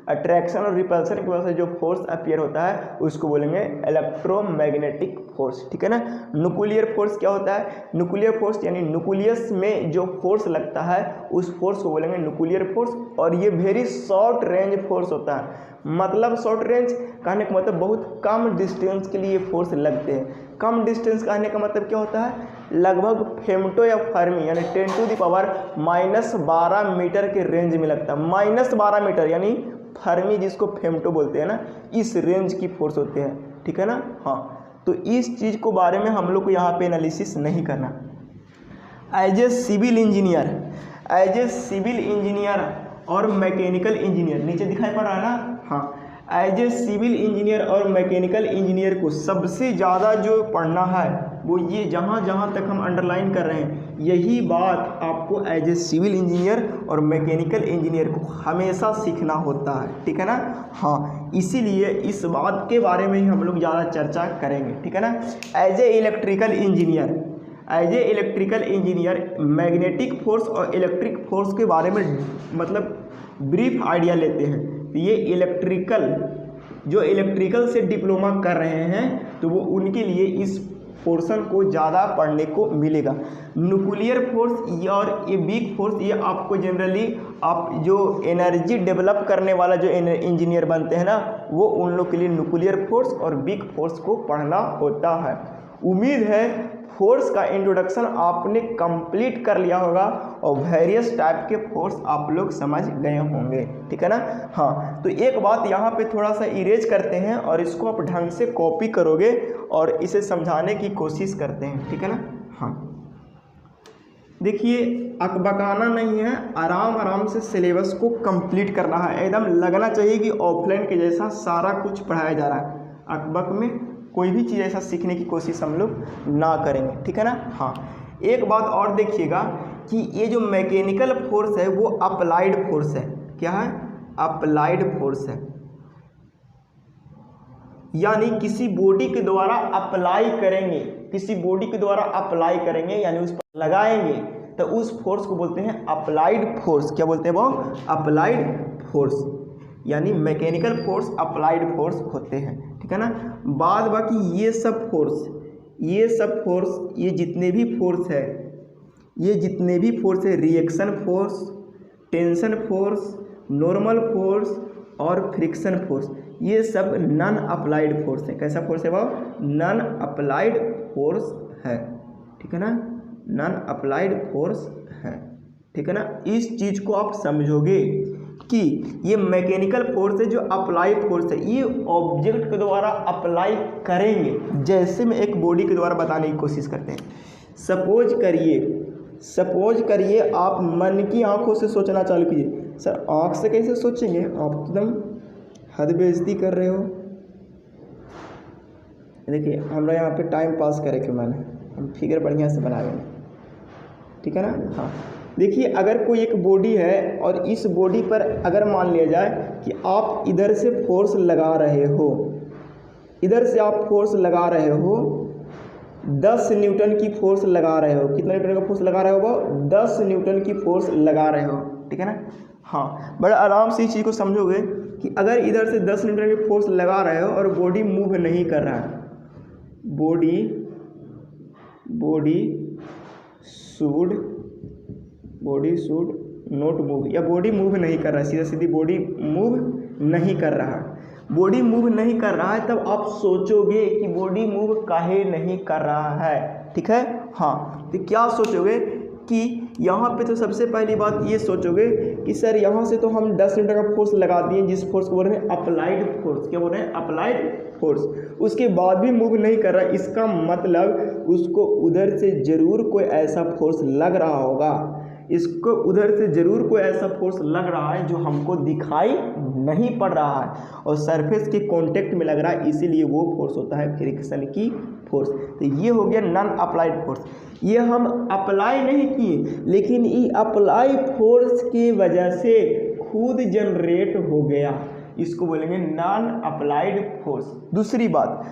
अट्रैक्शन और रिपल्सन की वजह से जो फोर्स अपीयर होता है उसको बोलेंगे इलेक्ट्रोमैग्नेटिक फोर्स, ठीक है ना। न्यूक्लियर फोर्स क्या होता है? न्यूक्लियर फोर्स यानी न्यूक्लियस में जो फोर्स लगता है उस फोर्स को बोलेंगे न्यूक्लियर फोर्स, और ये वेरी शॉर्ट रेंज फोर्स होता है। मतलब शॉर्ट रेंज कहने का मतलब बहुत कम डिस्टेंस के लिए फोर्स लगते हैं। कम डिस्टेंस कहने का मतलब क्या होता है? लगभग फेम्टो या फर्मी यानी 10⁻⁻12 मीटर के रेंज में लगता है। -12 मीटर यानी फर्मी जिसको फेम्टो बोलते हैं ना, इस रेंज की फोर्स होते हैं, ठीक है ना। हाँ, तो इस चीज़ को बारे में हम लोग को यहाँ पे एनालिसिस नहीं करना। एज ए सिविल इंजीनियर और मैकेनिकल इंजीनियर, नीचे दिखाई पड़ रहा है ना। हाँ, एज ए सिविल इंजीनियर और मैकेनिकल इंजीनियर को सबसे ज़्यादा जो पढ़ना है वो ये जहाँ जहाँ तक हम अंडरलाइन कर रहे हैं, यही बात आपको एज ए सिविल इंजीनियर और मैकेनिकल इंजीनियर को हमेशा सीखना होता है, ठीक है ना। हाँ, इसीलिए इस बात के बारे में ही हम लोग ज़्यादा चर्चा करेंगे, ठीक है ना। As a electrical engineer magnetic force और इलेक्ट्रिक फोर्स के बारे में मतलब ब्रीफ आइडिया लेते हैं। ये इलेक्ट्रिकल से डिप्लोमा कर रहे हैं तो वो उनके लिए इस पोर्शन को ज़्यादा पढ़ने को मिलेगा। न्यूक्लियर फोर्स और ये वीक फोर्स, ये आपको जनरली आप जो एनर्जी डेवलप करने वाला जो इंजीनियर बनते हैं ना, वो उन लोग के लिए न्यूक्लियर फोर्स और वीक फोर्स को पढ़ना होता है। उम्मीद है फोर्स का इंट्रोडक्शन आपने कंप्लीट कर लिया होगा और वेरियस टाइप के फोर्स आप लोग समझ गए होंगे, ठीक है ना। हाँ, तो एक बात यहाँ पे थोड़ा सा इरेज करते हैं और इसको आप ढंग से कॉपी करोगे और इसे समझाने की कोशिश करते हैं, ठीक है ना। हाँ, देखिए अकबकाना नहीं है, आराम आराम से सिलेबस को कंप्लीट करना है। एकदम लगना चाहिए कि ऑफलाइन के जैसा सारा कुछ पढ़ाया जा रहा है। अकबक में कोई भी चीज़ ऐसा सीखने की कोशिश हम लोग ना करेंगे, ठीक है ना। हाँ, एक बात और देखिएगा कि ये जो मैकेनिकल फोर्स है वो अप्लाइड फोर्स है। क्या है? अप्लाइड फोर्स है, यानी किसी बॉडी के द्वारा अप्लाई करेंगे, यानी उस पर लगाएंगे तो उस फोर्स को बोलते हैं अप्लाइड फोर्स। क्या बोलते हैं वो? अप्लाइड फोर्स, यानी मैकेनिकल फोर्स अप्लाइड फोर्स होते हैं, ठीक है ना। बाद बाकी ये सब फोर्स, ये जितने भी फोर्स है, reaction force, tension force, normal force और फ्रिक्शन फोर्स, ये सब नॉन अप्लाइड फोर्स है। कैसा फोर्स है वो? नॉन अप्लाइड फोर्स है, ठीक है ना। नॉन अप्लाइड फोर्स है, ठीक है ना। इस चीज़ को आप समझोगे कि ये मैकेनिकल फोर्स है जो अप्लाई फोर्स है, ये ऑब्जेक्ट के द्वारा अप्लाई करेंगे। जैसे मैं एक बॉडी के द्वारा बताने की कोशिश करते हैं। सपोज करिए आप मन की आंखों से सोचना चालू कीजिए। सर आँख से कैसे सोचेंगे? आप एकदम हद बेइज्जती कर रहे हो। देखिए हमरा यहाँ पे टाइम पास करे के मन है, हम फिगर बढ़िया से बना रहे हैं, ठीक है ना। हाँ, देखिए अगर कोई एक बॉडी है और इस बॉडी पर अगर मान लिया जाए कि आप इधर से फोर्स लगा रहे हो, 10 न्यूटन की फोर्स लगा रहे हो। कितना न्यूटन का फोर्स लगा रहे हो? 10 न्यूटन की फोर्स लगा रहे हो, ठीक है ना। हाँ, बड़ा आराम से इस चीज़ को समझोगे कि अगर इधर से 10 न्यूटन की फोर्स लगा रहे हो और बॉडी मूव नहीं कर रहा है, बॉडी शुड नॉट मूव, या बॉडी मूव नहीं कर रहा है, सीधा सीधी बॉडी मूव नहीं कर रहा है, तब आप सोचोगे कि बॉडी मूव काहे नहीं कर रहा है, ठीक है। हाँ, तो क्या सोचोगे कि यहाँ पे तो सबसे पहली बात ये सोचोगे कि सर यहाँ से तो हम 10 न्यूटन का फोर्स लगा दिए, जिस फोर्स को बोल रहे हैं अप्लाइड फोर्स। क्या बोल रहे हैं? Applied force. उसके बाद भी मूव नहीं कर रहा, इसका मतलब उसको उधर से ज़रूर कोई ऐसा फोर्स लग रहा होगा, इसको उधर से ज़रूर कोई ऐसा फोर्स लग रहा है जो हमको दिखाई नहीं पड़ रहा है और सरफेस के कांटेक्ट में लग रहा है, इसीलिए वो फोर्स होता है फ्रिक्शन की फोर्स। तो ये हो गया नॉन अप्लाइड फोर्स। ये हम अप्लाई नहीं किए, लेकिन ये अप्लाई फोर्स की वजह से खुद जनरेट हो गया, इसको बोलेंगे नॉन अप्लाइड फोर्स। दूसरी बात,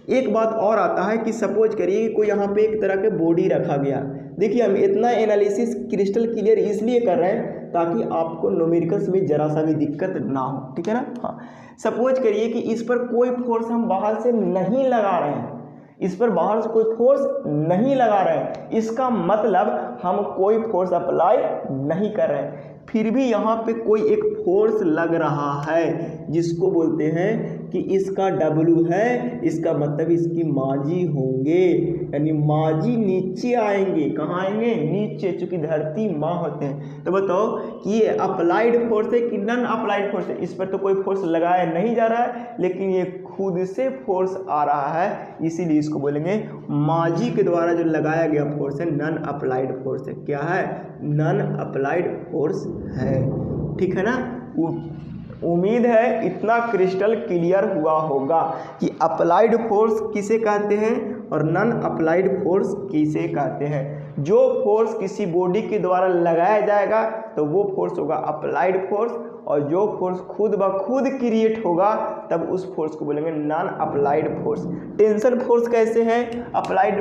एक बात और आता है कि सपोज करिए कि कोई यहाँ पे एक तरह के बॉडी रखा गया। देखिए हम इतना एनालिसिस क्रिस्टल क्लियर इसलिए कर रहे हैं ताकि आपको न्यूमेरिकल्स में ज़रा सा भी दिक्कत ना हो, ठीक है ना। हाँ, सपोज करिए कि इस पर कोई फोर्स हम बाहर से नहीं लगा रहे हैं, इस पर बाहर से कोई फोर्स नहीं लगा रहे हैं, इसका मतलब हम कोई फोर्स अप्लाई नहीं कर रहे हैं, फिर भी यहाँ पे कोई एक फोर्स लग रहा है जिसको बोलते हैं कि इसका W है, इसका मतलब इसकी माजी होंगे, यानी माजी नीचे आएंगे। कहाँ आएंगे? नीचे, चूंकि धरती माँ होते हैं। तो बताओ कि ये अप्लाइड फोर्स है कि नॉन अप्लाइड फोर्स है? इस पर तो कोई फोर्स लगाया नहीं जा रहा है, लेकिन ये खुद से फोर्स आ रहा है, इसीलिए इसको बोलेंगे माजी के द्वारा जो लगाया गया फोर्स है नॉन अप्लाइड फोर्स है। क्या है? नॉन अप्लाइड फोर्स है, ठीक है ना। उम्मीद है इतना क्रिस्टल क्लियर हुआ होगा कि अप्लाइड फोर्स किसे कहते हैं और नॉन अप्लाइड फोर्स किसे कहते हैं। जो फोर्स किसी बॉडी के द्वारा लगाया जाएगा तो वो फोर्स होगा अप्लाइड फोर्स, और जो फोर्स खुद ब खुद क्रिएट होगा तब उस फोर्स को बोलेंगे non applied force. Tension force कैसे है? Applied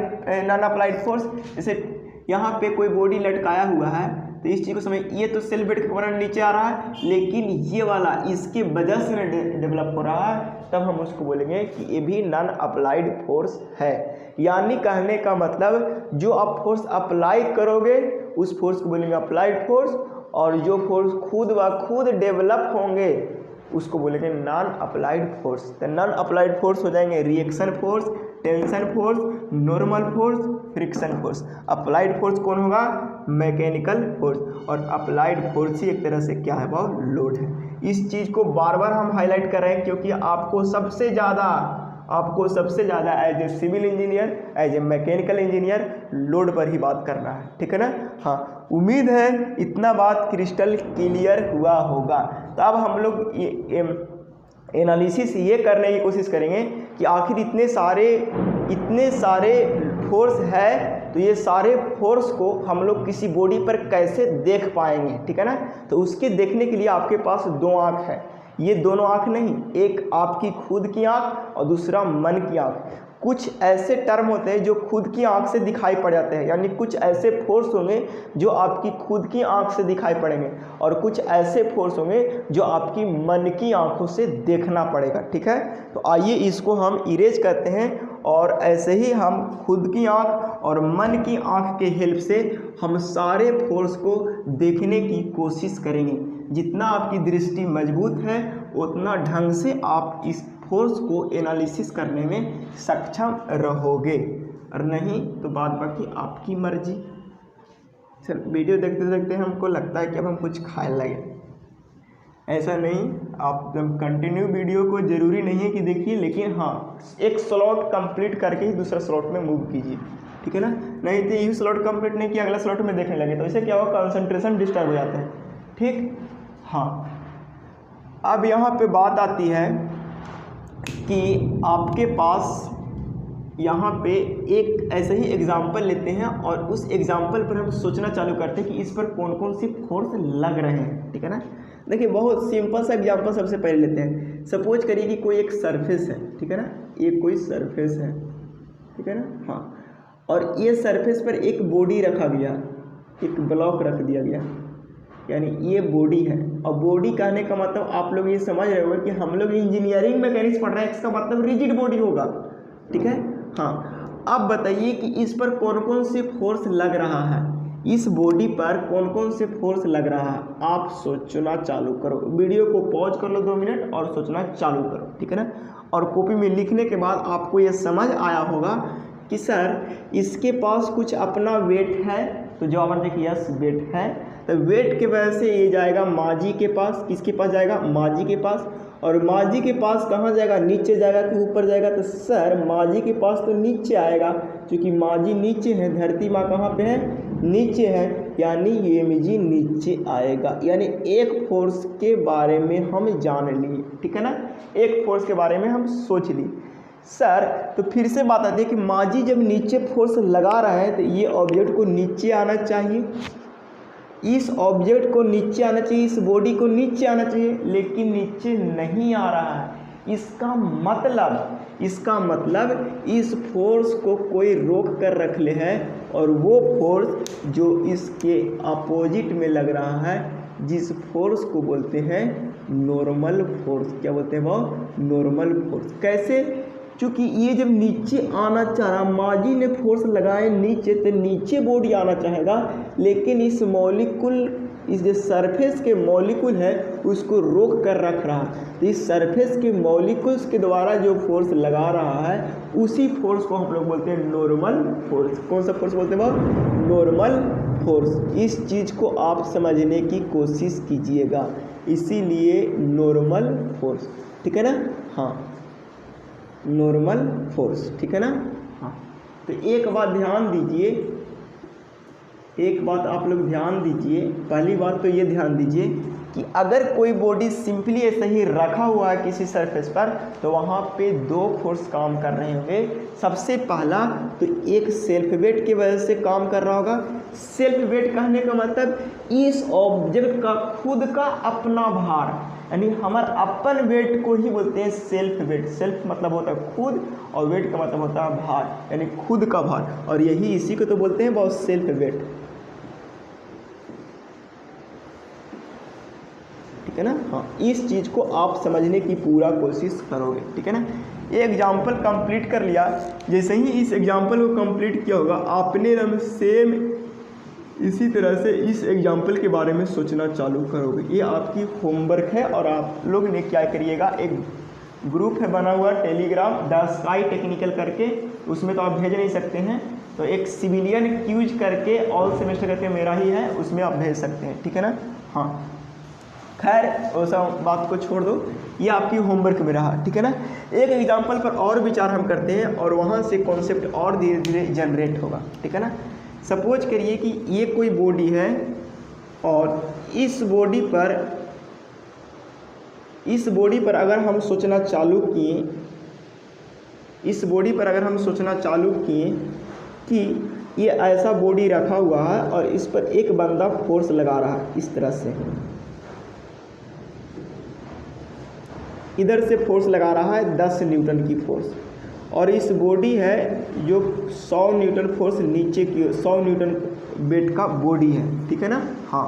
non applied force. जैसे यहाँ पे कोई बॉडी लटकाया हुआ है तो इस चीज़ को समझ, ये तो सेल बेड के कारण नीचे आ रहा है, लेकिन ये वाला इसके वजह से डेवलप हो रहा है, तब हम उसको बोलेंगे कि ये भी नॉन अप्लाइड फोर्स है। यानी कहने का मतलब जो आप फोर्स अप्लाई करोगे उस फोर्स को बोलेंगे अप्लाइड फोर्स, और जो फोर्स खुद ब खुद डेवलप होंगे उसको बोलेंगे नॉन अप्लाइड फोर्स। तो नॉन अप्लाइड फोर्स हो जाएंगे reaction force, tension force, normal force, friction force. Applied force कौन होगा? मैकेनिकल फोर्स, और अप्लाइड फोर्स ही एक तरह से क्या है? वो लोड है। इस चीज़ को बार बार हम हाईलाइट कर रहे हैं क्योंकि आपको सबसे ज़्यादा as a civil engineer, as a mechanical engineer load पर ही बात करना है, ठीक है ना। हाँ, उम्मीद है इतना बात क्रिस्टल क्लियर हुआ होगा। तो अब हम लोग एनालिसिस ये करने की कोशिश करेंगे कि आखिर इतने सारे फोर्स है, तो ये सारे फोर्स को हम लोग किसी बॉडी पर कैसे देख पाएंगे, ठीक है ना। तो उसके देखने के लिए आपके पास दो आँख है। ये दोनों आँख नहीं, एक आपकी खुद की आँख और दूसरा मन की आँख। कुछ ऐसे टर्म होते हैं जो खुद की आंख से दिखाई पड़ जाते हैं, यानी कुछ ऐसे फोर्स होंगे जो आपकी खुद की आंख से दिखाई पड़ेंगे, और कुछ ऐसे फोर्स होंगे जो आपकी मन की आंखों से देखना पड़ेगा, ठीक है। तो आइए इसको हम इरेज करते हैं, और ऐसे ही हम खुद की आंख और मन की आंख के हेल्प से हम सारे फोर्स को देखने की कोशिश करेंगे। जितना आपकी दृष्टि मजबूत है उतना ढंग से आप इस फोर्स को एनालिसिस करने में सक्षम रहोगे, और नहीं तो बाद बाकी आपकी मर्जी। चल, वीडियो देखते देखते हमको लगता है कि अब हम कुछ खाने लगे, ऐसा नहीं। आप जब कंटिन्यू वीडियो को ज़रूरी नहीं है कि देखिए, लेकिन हाँ एक स्लॉट कंप्लीट करके ही दूसरा स्लॉट में मूव कीजिए, ठीक है ना। नहीं तो यही स्लॉट कंप्लीट नहीं किया अगला स्लॉट में देखने लगे तो इससे क्या होगा? कंसंट्रेशन डिस्टर्ब हो जाता है, ठीक। हाँ, अब यहाँ पे बात आती है कि आपके पास यहाँ पे एक ऐसे ही एग्जाम्पल लेते हैं, और उस एग्जाम्पल पर हम सोचना चालू करते हैं कि इस पर कौन कौन सी फोर्स लग रहे हैं, ठीक है ना। देखिए, बहुत सिंपल सा एग्जाम्पल सबसे पहले लेते हैं। सपोज करिए कि कोई एक सरफेस है, ठीक है ना, ये कोई सरफेस है, ठीक है ना। हाँ, और ये सरफेस पर एक बॉडी रखा गया, एक ब्लॉक रख दिया गया, यानी ये बॉडी है। और बॉडी कहने का मतलब आप लोग ये समझ रहे होंगे कि हम लोग इंजीनियरिंग मैकेनिक्स पढ़ रहे हैं, इसका मतलब रिजिड बॉडी होगा, ठीक है। हाँ, अब बताइए कि इस पर कौन कौन से फोर्स लग रहा है, इस बॉडी पर कौन कौन से फोर्स लग रहा है। आप सोचना चालू करो, वीडियो को पॉज कर लो 2 मिनट और सोचना चालू करो, ठीक है ना। और कॉपी में लिखने के बाद आपको ये समझ आया होगा कि सर इसके पास कुछ अपना वेट है, तो जवाब देखिए यस वेट है। तो वेट के वजह से ये जाएगा माजी के पास, किसके पास जाएगा? माजी के पास। और माजी के पास कहाँ जाएगा? नीचे जाएगा कि ऊपर जाएगा? तो सर माजी के पास तो नीचे आएगा, क्योंकि माजी नीचे है, धरती माँ कहाँ पे है? नीचे है, यानी यूएमजी नीचे आएगा। यानी एक फोर्स के बारे में हम जान लिए, ठीक है ना, एक फोर्स के बारे में हम सोच लिए। सर तो फिर से बात आती है कि माजी जब नीचे फोर्स लगा रहा है तो ये ऑब्जेक्ट को नीचे आना चाहिए, इस ऑब्जेक्ट को नीचे आना चाहिए, इस बॉडी को नीचे आना चाहिए, लेकिन नीचे नहीं आ रहा है। इसका मतलब इस फोर्स को कोई रोक कर रख ले है, और वो फोर्स जो इसके अपोजिट में लग रहा है जिस फोर्स को बोलते हैं नॉर्मल फोर्स। क्या बोलते हैं वो? Normal force. कैसे? क्योंकि ये जब नीचे आना चाह रहा, माजी ने फोर्स लगाए नीचे, तो नीचे बॉडी आना चाहेगा, लेकिन इस मॉलिक्यूल, इस जो सरफेस के मॉलिक्यूल है उसको रोक कर रख रहा। तो इस सरफेस के मॉलिक्यूल्स के द्वारा जो फोर्स लगा रहा है उसी फोर्स को हम लोग बोलते हैं नॉर्मल फोर्स। कौन सा फोर्स बोलते हैं वो? Normal force. इस चीज़ को आप समझने की कोशिश कीजिएगा, इसीलिए नॉर्मल फोर्स। ठीक है ना? हाँ, नॉर्मल फोर्स। ठीक है ना? हाँ। तो एक बात ध्यान दीजिए, एक बात आप लोग ध्यान दीजिए। पहली बात तो ये ध्यान दीजिए कि अगर कोई बॉडी सिंपली ऐसे ही रखा हुआ है किसी सरफेस पर, तो वहाँ पे दो फोर्स काम कर रहे होंगे। सबसे पहला तो एक सेल्फ वेट की वजह से काम कर रहा होगा। सेल्फ वेट कहने का मतलब इस ऑब्जेक्ट का खुद का अपना भार, यानी हमारे अपन वेट को ही बोलते हैं सेल्फ वेट। सेल्फ मतलब होता है खुद, और वेट का मतलब होता है भार, यानी खुद का भार, और यही इसी को तो बोलते हैं बहुत सेल्फ वेट। ठीक है ना? हाँ, इस चीज़ को आप समझने की पूरा कोशिश करोगे। ठीक है ना? ये एग्जाम्पल कंप्लीट कर लिया, जैसे ही इस एग्जाम्पल को कंप्लीट किया होगा आपने एकदम सेम इसी तरह से इस एग्जाम्पल के बारे में सोचना चालू करोगे। ये आपकी होमवर्क है, और आप लोग ने क्या करिएगा, एक ग्रुप है बना हुआ टेलीग्राम, द स्काई टेक्निकल करके, उसमें तो आप भेज नहीं सकते हैं, तो एक सिविलियन क्यूज करके ऑल सेमेस्टर करके मेरा ही है, उसमें आप भेज सकते हैं। ठीक है ना? हाँ, खैर वो सब बात को छोड़ दो, ये आपकी होमवर्क में रहा। ठीक है ना? एक एग्जाम्पल पर और विचार हम करते हैं, और वहाँ से कॉन्सेप्ट और धीरे धीरे जनरेट होगा। ठीक है ना? सपोज करिए कि ये कोई बॉडी है, और इस बॉडी पर अगर हम सोचना चालू किए, इस बॉडी पर अगर हम सोचना चालू किए कि ये ऐसा बॉडी रखा हुआ है और इस पर एक बंदा फोर्स लगा रहा है, इस तरह से इधर से फोर्स लगा रहा है 10 न्यूटन की फोर्स, और इस बॉडी है जो 100 न्यूटन फोर्स नीचे की, 100 न्यूटन वेट का बॉडी है। ठीक है ना? हाँ,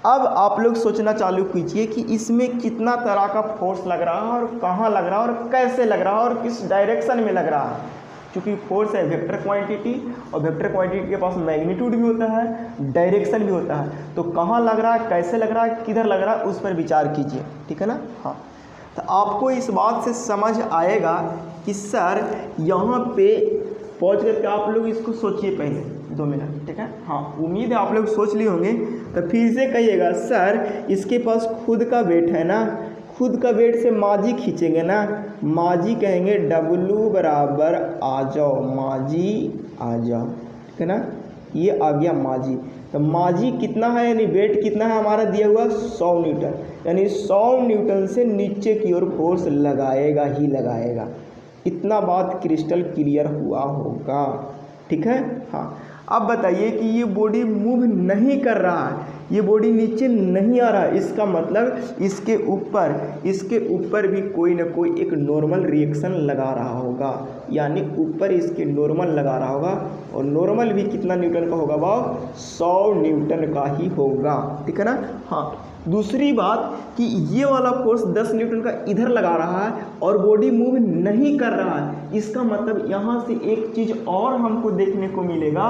अब आप लोग सोचना चालू कीजिए कि इसमें कितना तरह का फोर्स लग रहा है, और कहाँ लग रहा है, और कैसे लग रहा है, और किस डायरेक्शन में लग रहा है। क्योंकि फोर्स है वेक्टर क्वांटिटी, और वेक्टर क्वांटिटी के पास मैग्नीट्यूड भी होता है, डायरेक्शन भी होता है, तो कहाँ लग रहा है, कैसे लग रहा है, किधर लग रहा है, उस पर विचार कीजिए। ठीक है ना? हाँ, तो आपको इस बात से समझ आएगा कि सर यहाँ पे पहुँच करके आप लोग इसको सोचिए पहले 2 मिनट। ठीक है? हाँ, उम्मीद है आप लोग सोच लिए होंगे। तो फिर से कहिएगा, सर इसके पास खुद का वेट है ना, खुद का वेट से माजी खींचेंगे ना, माजी कहेंगे W बराबर आ जाओ, माजी आ जाओ। ठीक है ना? ये आ गया माजी। तो माजी कितना है, यानी वेट कितना है हमारा दिया हुआ 100 न्यूटन, यानी 100 न्यूटन से नीचे की ओर फोर्स लगाएगा ही लगाएगा। इतना बात क्रिस्टल क्लियर हुआ होगा। ठीक है? हाँ, अब बताइए कि ये बॉडी मूव नहीं कर रहा है, ये बॉडी नीचे नहीं आ रहा है, इसका मतलब इसके ऊपर भी कोई ना कोई एक नॉर्मल रिएक्शन लगा रहा होगा, यानी ऊपर इसके नॉर्मल लगा रहा होगा, और नॉर्मल भी कितना न्यूटन का होगा, वो 100 न्यूटन का ही होगा। ठीक है ना? हाँ, दूसरी बात कि ये वाला फोर्स 10 न्यूटन का इधर लगा रहा है और बॉडी मूव नहीं कर रहा है, इसका मतलब यहाँ से एक चीज़ और हमको देखने को मिलेगा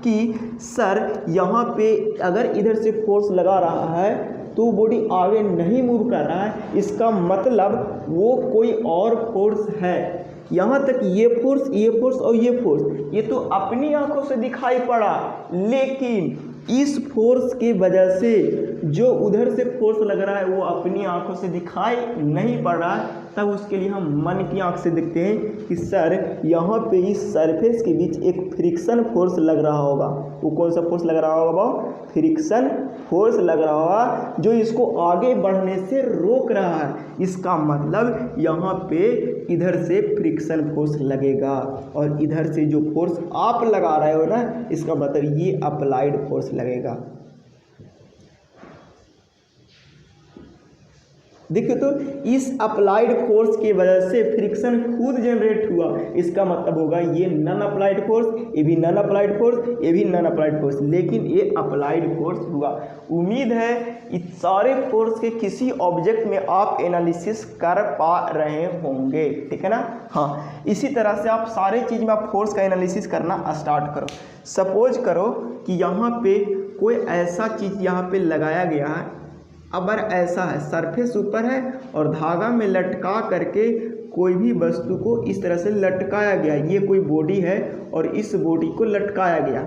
कि सर यहाँ पे अगर इधर से फोर्स लगा रहा है तो बॉडी आगे नहीं मूव कर रहा है, इसका मतलब वो कोई और फोर्स है। यहाँ तक ये फोर्स और ये फोर्स ये तो अपनी आंखों से दिखाई पड़ा, लेकिन इस फोर्स के वजह से जो उधर से फोर्स लग रहा है वो अपनी आंखों से दिखाई नहीं पड़ रहा है, तब उसके लिए हम मन की आंख से देखते हैं कि सर यहाँ पे इस सरफेस के बीच एक फ्रिक्शन फोर्स लग रहा होगा। वो कौन सा फोर्स लग रहा होगा? वो फ्रिक्शन फोर्स लग रहा होगा जो इसको आगे बढ़ने से रोक रहा है। इसका मतलब यहाँ पे इधर से फ्रिक्शन फोर्स लगेगा, और इधर से जो फोर्स आप लगा रहे हो ना, इसका मतलब ये अप्लाइड फोर्स लगेगा। देखिए तो इस अप्लाइड फोर्स की वजह से फ्रिक्शन खुद जनरेट हुआ, इसका मतलब होगा ये नन अप्लाइड फोर्स, ये भी नन अप्लाइड फोर्स, ये भी नन अप्लाइड फोर्स, लेकिन ये अप्लाइड फोर्स हुआ। उम्मीद है इस सारे फोर्स के किसी ऑब्जेक्ट में आप एनालिसिस कर पा रहे होंगे, ठीक है ना। हाँ, इसी तरह से आप सारे चीज़ में आप फोर्स का एनालिसिस करना स्टार्ट करो। सपोज करो कि यहाँ पे कोई ऐसा चीज़ यहाँ पे लगाया गया है, अगर ऐसा है सरफेस ऊपर है और धागा में लटका करके कोई भी वस्तु को इस तरह से लटकाया गया, ये कोई बॉडी है और इस बॉडी को लटकाया गया,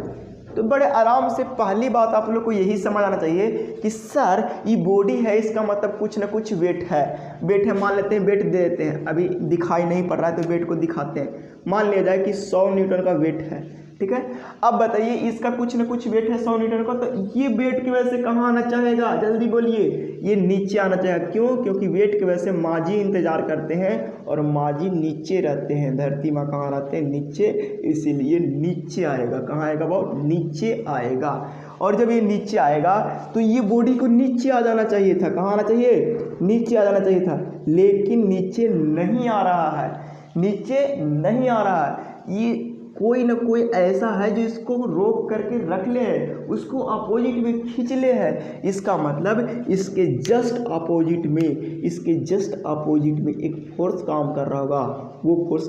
तो बड़े आराम से पहली बात आप लोग को यही समझ आना चाहिए कि सर ये बॉडी है, इसका मतलब कुछ ना कुछ वेट है। वेट है, मान लेते हैं, वेट दे देते हैं, अभी दिखाई नहीं पड़ रहा है तो वेट को दिखाते हैं। मान लिया जाए कि 100 न्यूटन का वेट है, ठीक है। अब बताइए इसका कुछ ना कुछ वेट है 100 न्यूटन का, तो ये वेट की वजह से कहाँ आना चाहेगा, जल्दी बोलिए, ये नीचे आना चाहेगा। क्यों? क्योंकि वेट की वजह से माजी इंतजार करते हैं और माजी नीचे रहते हैं, धरती माँ कहाँ रहते हैं, नीचे, इसीलिए नीचे आएगा। कहाँ आएगा बाबू? नीचे आएगा। और जब ये नीचे आएगा तो ये बॉडी को नीचे आ जाना चाहिए था। कहाँ आना चाहिए? नीचे आ जाना चाहिए था, लेकिन नीचे नहीं आ रहा है, नीचे नहीं आ रहा है। ये कोई ना कोई ऐसा है जो इसको रोक करके रख ले है, उसको अपोजिट में खींच ले है। इसका मतलब इसके जस्ट अपोजिट में, इसके जस्ट अपोजिट में एक फोर्स काम कर रहा होगा, वो फोर्स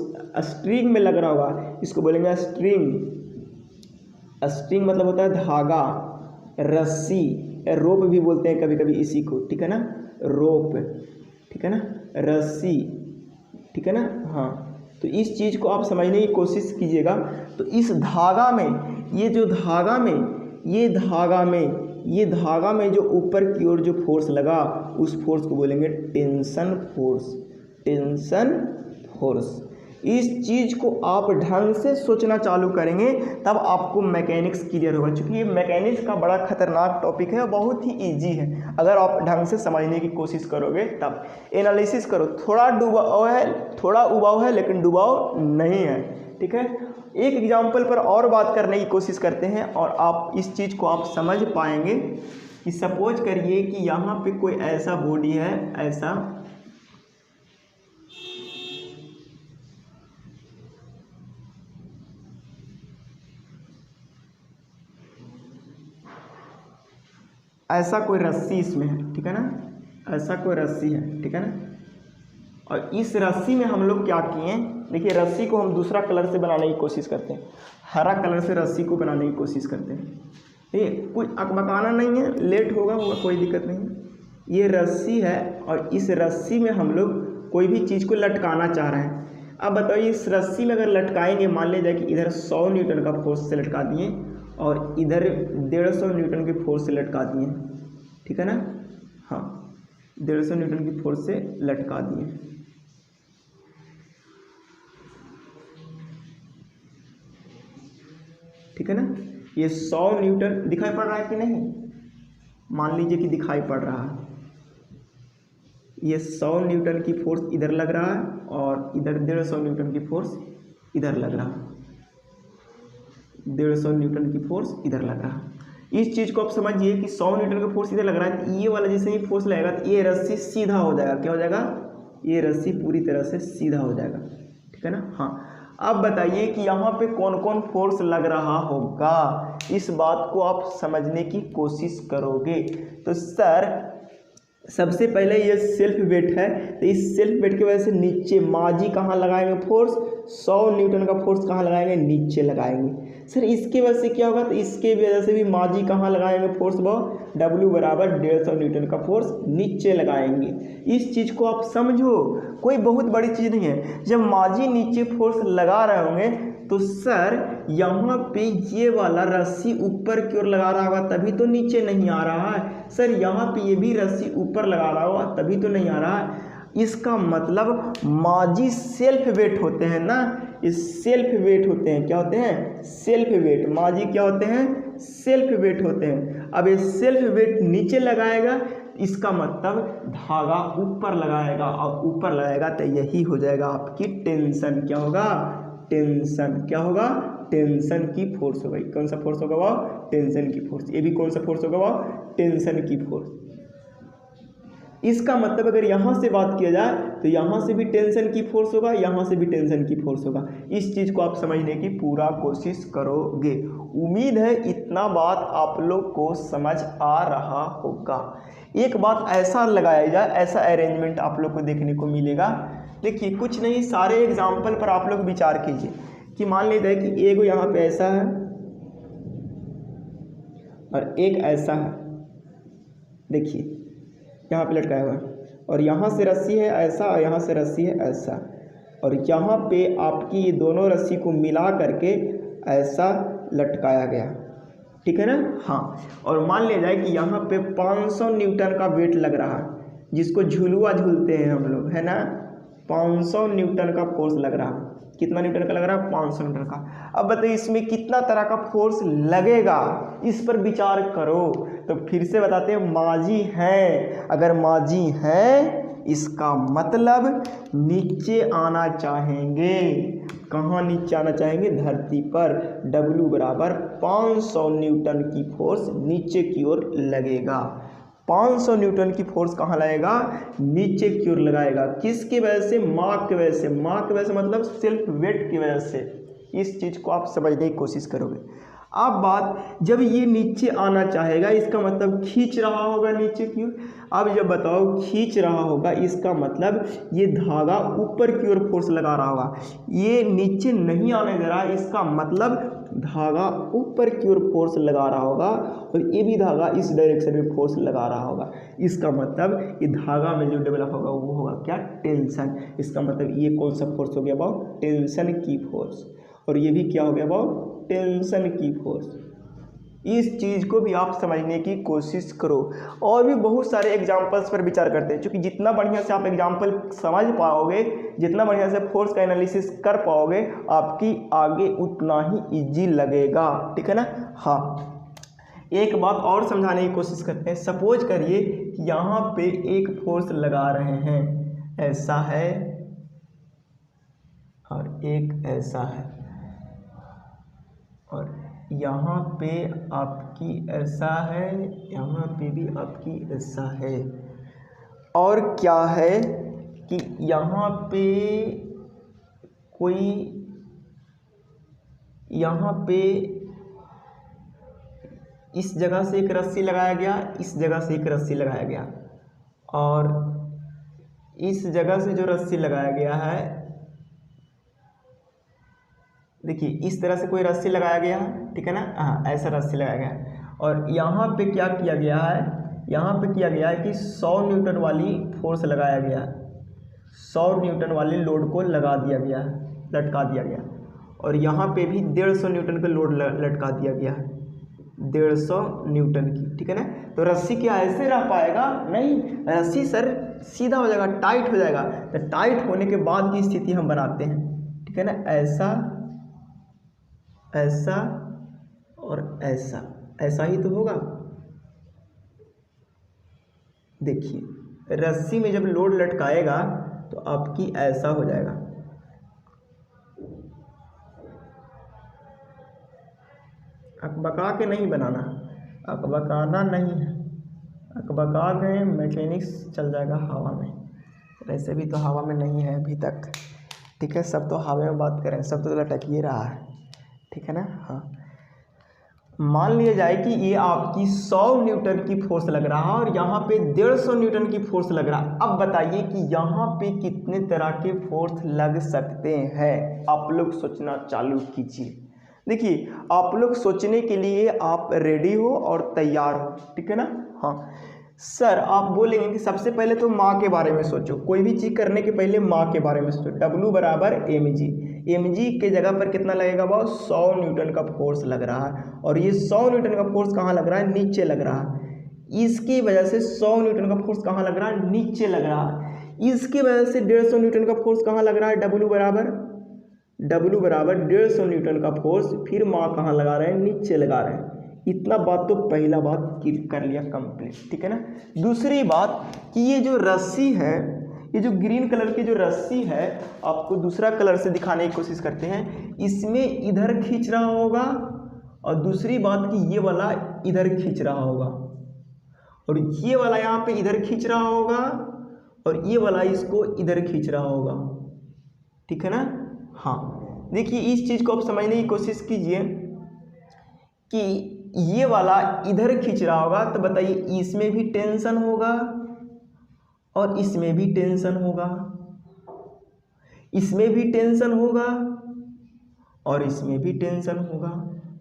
स्ट्रिंग में लग रहा होगा, इसको बोलेंगे स्ट्रिंग। स्ट्रिंग मतलब होता है धागा, रस्सी, रोप भी बोलते हैं कभी कभी इसी को, ठीक है ना, रोप, ठीक है ना, रस्सी, ठीक है ना। हाँ, तो इस चीज़ को आप समझने की कोशिश कीजिएगा। तो इस धागा में, ये जो धागा में, ये धागा में जो ऊपर की ओर जो फोर्स लगा, उस फोर्स को बोलेंगे टेंशन फोर्स, टेंशन फोर्स। इस चीज़ को आप ढंग से सोचना चालू करेंगे तब आपको मैकेनिक्स क्लियर होगा। क्योंकि ये मैकेनिक्स का बड़ा खतरनाक टॉपिक है और बहुत ही इजी है, अगर आप ढंग से समझने की कोशिश करोगे तब। एनालिसिस करो, थोड़ा डूबाव है, थोड़ा उबाऊ है, लेकिन डूबाव नहीं है, ठीक है। एक एग्जाम्पल पर और बात करने की कोशिश करते हैं और आप इस चीज़ को आप समझ पाएंगे कि सपोज करिए कि यहाँ पे कोई ऐसा बॉडी है, ऐसा कोई रस्सी इसमें है, ठीक है ना, ऐसा कोई रस्सी है, ठीक है ना। और इस रस्सी में हम लोग क्या किए, देखिए रस्सी को हम दूसरा कलर से बनाने की कोशिश करते हैं, हरा कलर से रस्सी को बनाने की कोशिश करते हैं। ये कुछ अकबकाना नहीं है, लेट होगा कोई दिक्कत नहीं है। ये रस्सी है और इस रस्सी में हम लोग कोई भी चीज़ को लटकाना चाह रहे हैं। अब बताइए इस रस्सी में अगर लटकाएंगे, मान लिया जाए कि इधर 100 न्यूटन का फोर्स से लटका दिए और इधर 150 न्यूटन के फोर्स से लटका दिए, ठीक है ना। हाँ, 150 न्यूटन की फोर्स से लटका दिए, ठीक है ना। ये 100 न्यूटन दिखाई पड़ रहा है कि नहीं, मान लीजिए कि दिखाई पड़ रहा है। ये 100 न्यूटन की फोर्स इधर लग रहा है और इधर 150 न्यूटन की फोर्स इधर लग रहा है, 150 न्यूटन की फोर्स इधर लग रहा है। इस चीज़ को आप समझिए कि 100 न्यूटन का फोर्स इधर लग रहा है, तो ये वाला जैसे ही फोर्स लगेगा तो ये रस्सी सीधा हो जाएगा। क्या हो जाएगा? ये रस्सी पूरी तरह से सीधा हो जाएगा, ठीक है ना। हाँ, अब बताइए कि यहाँ पे कौन कौन फोर्स लग रहा होगा, इस बात को आप समझने की कोशिश करोगे। तो सर सबसे पहले ये सेल्फ वेट है, तो इस सेल्फ वेट की वजह से नीचे माजी कहाँ लगाएंगे फोर्स, 100 न्यूटन का फोर्स कहाँ लगाएंगे, नीचे लगाएंगे। सर इसके वजह से क्या होगा, तो इसके वजह से भी माजी कहाँ लगाएंगे फोर्स, W बराबर 150 न्यूटन का फोर्स नीचे लगाएंगे। इस चीज़ को आप समझो, कोई बहुत बड़ी चीज़ नहीं है। जब माजी नीचे फोर्स लगा रहे होंगे तो सर यहाँ पे ये वाला रस्सी ऊपर की ओर लगा रहा होगा तभी तो नीचे नहीं आ रहा है। सर यहाँ पे ये भी रस्सी ऊपर लगा रहा होगा तभी तो नहीं आ रहा है। इसका मतलब माजी सेल्फ वेट होते हैं ना, इस सेल्फ वेट होते हैं, क्या होते हैं, सेल्फ वेट। माजी क्या होते हैं, सेल्फ वेट होते हैं। अब ये सेल्फ वेट नीचे लगाएगा, इसका मतलब धागा ऊपर लगाएगा, और ऊपर लगाएगा तो यही हो जाएगा आपकी टेंशन। क्या होगा, टेंशन। क्या होगा, टेंशन की फोर्स होगा। कौन सा फोर्स होगा वह, टेंशन की फोर्स। ये भी कौन सा फोर्स होगा वह, टेंशन की फोर्स। इसका मतलब अगर यहाँ से बात किया जाए तो यहाँ से भी टेंशन की फोर्स होगा, यहाँ से भी टेंशन की फोर्स होगा। इस चीज़ को आप समझने की पूरा कोशिश करोगे। उम्मीद है इतना बात आप लोग को समझ आ रहा होगा। एक बात ऐसा लगाया जाए, ऐसा अरेंजमेंट आप लोग को देखने को मिलेगा। देखिए कुछ नहीं, सारे एग्जाम्पल पर आप लोग विचार कीजिए कि मान लीजिए कि एक यहाँ पे ऐसा है और एक ऐसा है, देखिए यहाँ पे लटकाया हुआ है, और यहाँ से रस्सी है ऐसा और यहाँ से रस्सी है ऐसा, और यहाँ पे आपकी ये दोनों रस्सी को मिला करके ऐसा लटकाया गया, ठीक है ना। हाँ, और मान लिया जाए कि यहाँ पे 500 न्यूटन का वेट लग रहा है, जिसको झुलुआ झूलते हैं हम लोग, है ना। 500 न्यूटन का फोर्स लग रहा है। कितना न्यूटन का लग रहा है? 500 न्यूटन का। अब बताइए इसमें कितना तरह का फोर्स लगेगा, इस पर विचार करो। तो फिर से बताते हैं, माझी हैं, अगर माझी हैं इसका मतलब नीचे आना चाहेंगे। कहाँ नीचे आना चाहेंगे? धरती पर। W बराबर 500 न्यूटन की फोर्स नीचे की ओर लगेगा। 500 न्यूटन की फोर्स कहाँ लगेगा? नीचे की ओर लगाएगा। किसकी वजह से? मास की वजह से। मास की वजह से मतलब सेल्फ वेट की वजह से। इस चीज़ को आप समझने की कोशिश करोगे। अब बात, जब ये नीचे आना चाहेगा इसका मतलब खींच रहा होगा नीचे की ओर। अब जब बताओ खींच रहा होगा, इसका मतलब ये धागा ऊपर की ओर फोर्स लगा रहा होगा। ये नीचे नहीं आने दे रहा, इसका मतलब धागा ऊपर की ओर फोर्स लगा रहा होगा, और ये भी धागा इस डायरेक्शन में फोर्स लगा रहा होगा। इसका मतलब ये धागा में जो डेवलप होगा वो होगा क्या? टेंशन। इसका मतलब ये कौन सा फोर्स हो गया? अबाउट टेंशन की फोर्स। और ये भी क्या हो गया? अबाउट टेंशन की फोर्स। इस चीज़ को भी आप समझने की कोशिश करो। और भी बहुत सारे एग्जाम्पल्स पर विचार करते हैं, क्योंकि जितना बढ़िया से आप एग्जाम्पल समझ पाओगे, जितना बढ़िया से फोर्स का एनालिसिस कर पाओगे, आपकी आगे उतना ही इजी लगेगा, ठीक है ना। हाँ, एक बात और समझाने की कोशिश करते हैं। सपोज करिए कि यहाँ पे एक फोर्स लगा रहे हैं, ऐसा है और एक ऐसा है, और यहाँ पे आपकी ऐसा है, यहाँ पे भी आपकी ऐसा है। और क्या है कि यहाँ पे कोई, यहाँ पे इस जगह से एक रस्सी लगाया गया, इस जगह से एक रस्सी लगाया गया, और इस जगह से जो रस्सी लगाया गया है, देखिए इस तरह से कोई रस्सी लगाया गया है, ठीक है ना। हाँ, ऐसा रस्सी लगाया गया है, और यहाँ पे क्या किया गया है? यहाँ पे किया गया है कि 100 न्यूटन वाली फोर्स लगाया गया, 100 न्यूटन वाले लोड को लगा दिया गया, लटका दिया गया, और यहाँ पे भी 150 न्यूटन का लोड लटका दिया गया है, 150 न्यूटन की, ठीक है ना। तो रस्सी क्या ऐसे रह पाएगा? नहीं, रस्सी सर सीधा हो जाएगा, टाइट हो जाएगा। तो टाइट होने के बाद की स्थिति हम बनाते हैं, ठीक है ना। ऐसा, ऐसा और ऐसा, ऐसा ही तो होगा। देखिए रस्सी में जब लोड लटकाएगा तो आपकी ऐसा हो जाएगा, अकबका के नहीं बनाना, अकबकाना नहीं है। अकबका गए मैकेनिक्स चल जाएगा हवा में। वैसे भी तो हवा में नहीं है अभी तक, ठीक है। सब तो हवा में बात करें, सब तो लटक ही रहा है, ठीक है ना। हाँ, मान लिया जाए कि ये आपकी 100 न्यूटन की फोर्स लग रहा है और यहाँ पे 150 न्यूटन की फोर्स लग रहा है। अब बताइए कि यहाँ पे कितने तरह के फोर्स लग सकते हैं? आप लोग सोचना चालू कीजिए। देखिए आप लोग सोचने के लिए आप रेडी हो और तैयार हो, ठीक है ना। हाँ सर, आप बोलेंगे कि सबसे पहले तो माँ के बारे में सोचो, कोई भी चीज़ करने के पहले माँ के बारे में सोचो। W बराबर mg, mg के जगह पर कितना लगेगा? बहुत 100 न्यूटन का फोर्स लग रहा है, और ये 100 न्यूटन का फोर्स कहाँ लग रहा है? नीचे लग रहा है। इसकी वजह से 100 न्यूटन का फोर्स कहाँ लग रहा है? नीचे लग रहा है। इसकी वजह से 150 न्यूटन का फोर्स कहाँ लग रहा है? W बराबर 150 न्यूटन का फोर्स, फिर माँ कहाँ लगा रहे हैं? नीचे लगा रहे हैं। इतना बात तो पहला बात कर लिया कंप्लीट, ठीक है ना। दूसरी बात कि ये जो रस्सी है, ये जो ग्रीन कलर की जो रस्सी है, आपको दूसरा कलर से दिखाने की कोशिश करते हैं। इसमें इधर खींच रहा होगा, और दूसरी बात कि ये वाला इधर खींच रहा होगा, और ये वाला यहाँ पे इधर खींच रहा होगा और ये वाला इसको इधर खींच रहा होगा, ठीक है ना। हाँ देखिए इस चीज़ को आप समझने की कोशिश कीजिए कि ये वाला इधर खींच रहा होगा, तो बताइए इसमें भी टेंशन होगा और इसमें भी टेंशन होगा, इसमें भी टेंशन होगा और इसमें भी टेंशन होगा,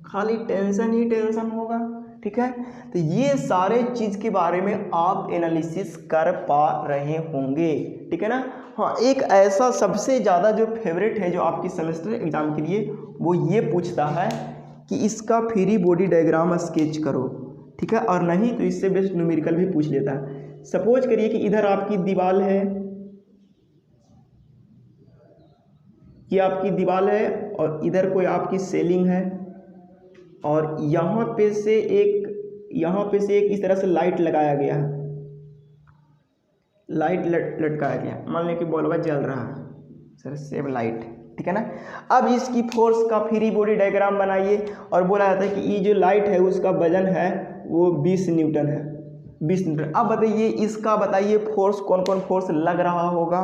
खाली टेंशन ही टेंशन होगा, ठीक है। तो ये सारे चीज़ के बारे में आप एनालिसिस कर पा रहे होंगे, ठीक है ना। हाँ एक ऐसा सबसे ज़्यादा जो फेवरेट है जो आपकी सेमेस्टर एग्जाम के लिए, वो ये पूछता है कि इसका फ्री बॉडी डायग्राम स्केच करो, ठीक है। और नहीं तो इससे बेस्ट न्यूमेरिकल भी पूछ लेता है। सपोज करिए कि इधर आपकी दीवार है, ये आपकी दीवार है और इधर कोई आपकी सेलिंग है और यहाँ पे से एक इस तरह से लाइट लगाया गया है, लाइट लटकाया गया, मान लें कि बल्ब जल रहा है सर सेव लाइट, ठीक है ना। अब इसकी फोर्स का फ्री बॉडी डायग्राम बनाइए और बोला जाता है कि ये जो लाइट है उसका वजन है वो 20 न्यूटन है, 20 न्यूटन। अब बताइए इसका बताइए फोर्स कौन कौन फोर्स लग रहा होगा,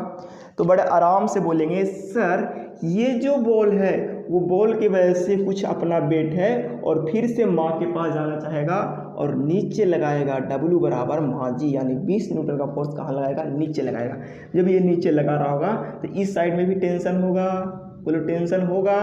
तो बड़े आराम से बोलेंगे सर ये जो बॉल है वो बॉल की वजह से कुछ अपना वेट है और फिर से माँ के पास जाना चाहेगा और नीचे लगाएगा W बराबर माँ जी, यानी 20 न्यूटन का फोर्स कहाँ लगाएगा, नीचे लगाएगा। जब ये नीचे लगा रहा होगा तो इस साइड में भी टेंशन होगा, बोलो टेंशन होगा,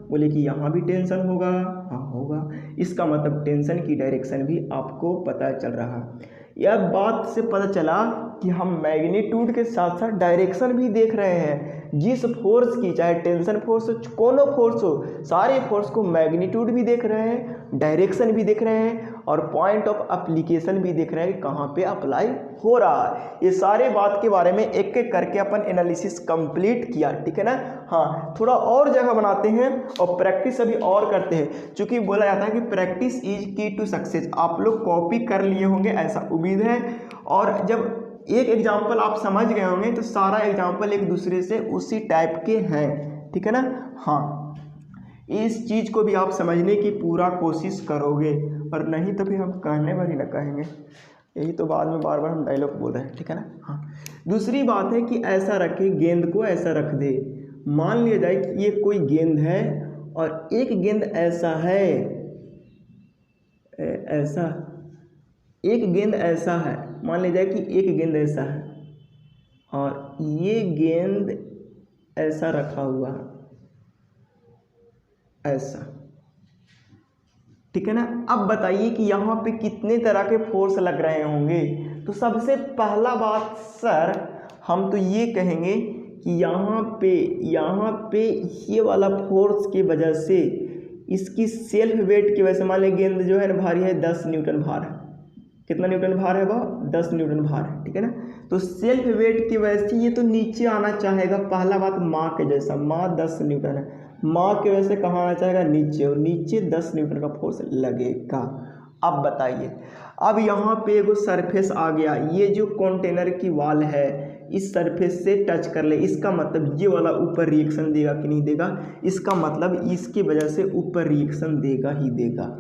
बोले कि यहाँ भी टेंशन होगा, हाँ होगा। इसका मतलब टेंशन की डायरेक्शन भी आपको पता चल रहा। यह बात से पता चला कि हम मैग्नीट्यूड के साथ साथ डायरेक्शन भी देख रहे हैं। जिस फोर्स की चाहे टेंशन फोर्स हो कोनो फोर्स हो, सारे फोर्स को मैग्नीट्यूड भी देख रहे हैं, डायरेक्शन भी देख रहे हैं और पॉइंट ऑफ एप्लीकेशन भी देख रहे हैं कि कहाँ पे अप्लाई हो रहा है। ये सारे बात के बारे में एक एक करके अपन एनालिसिस कंप्लीट किया, ठीक है ना। हाँ थोड़ा और जगह बनाते हैं और प्रैक्टिस अभी और करते हैं, क्योंकि बोला जाता है कि प्रैक्टिस इज की टू सक्सेस। आप लोग कॉपी कर लिए होंगे ऐसा उम्मीद है, और जब एक एग्जाम्पल आप समझ गए होंगे तो सारा एग्जाम्पल एक दूसरे से उसी टाइप के हैं, ठीक है ना। हाँ इस चीज़ को भी आप समझने की पूरा कोशिश करोगे, और नहीं तो फिर हम कहने पर ही ना कहेंगे, यही तो बाद में बार बार हम डायलॉग बोल रहे हैं, ठीक है ना। हाँ दूसरी बात है कि ऐसा रखे, गेंद को ऐसा रख दे। मान लिया जाए कि ये कोई गेंद है और एक गेंद ऐसा है, ऐसा एक गेंद ऐसा है, मान लिया जाए कि एक गेंद ऐसा है और ये गेंद ऐसा रखा हुआ है, ऐसा, ठीक है ना। अब बताइए कि यहाँ पे कितने तरह के फोर्स लग रहे होंगे। तो सबसे पहला बात सर हम तो ये कहेंगे कि यहाँ पे ये वाला फोर्स की वजह से, इसकी सेल्फ वेट की वजह से, मान लें गेंद जो है ना भारी है 10 न्यूटन भार है, कितना न्यूटन भार है वह 10 न्यूटन भार है, ठीक है ना। तो सेल्फ वेट की वजह से ये तो नीचे आना चाहेगा, पहला बात माँ के जैसा, माँ 10 न्यूटन है, माँ की वजह से कहाँ आना चाहेगा, नीचे, और नीचे 10 न्यूटन का फोर्स लगेगा। अब बताइए, अब यहाँ पे एगो सरफेस आ गया, ये जो कंटेनर की वॉल है इस सरफेस से टच कर ले, इसका मतलब ये वाला ऊपर रिएक्शन देगा कि नहीं देगा, इसका मतलब इसकी वजह से ऊपर रिएक्शन देगा ही देगा।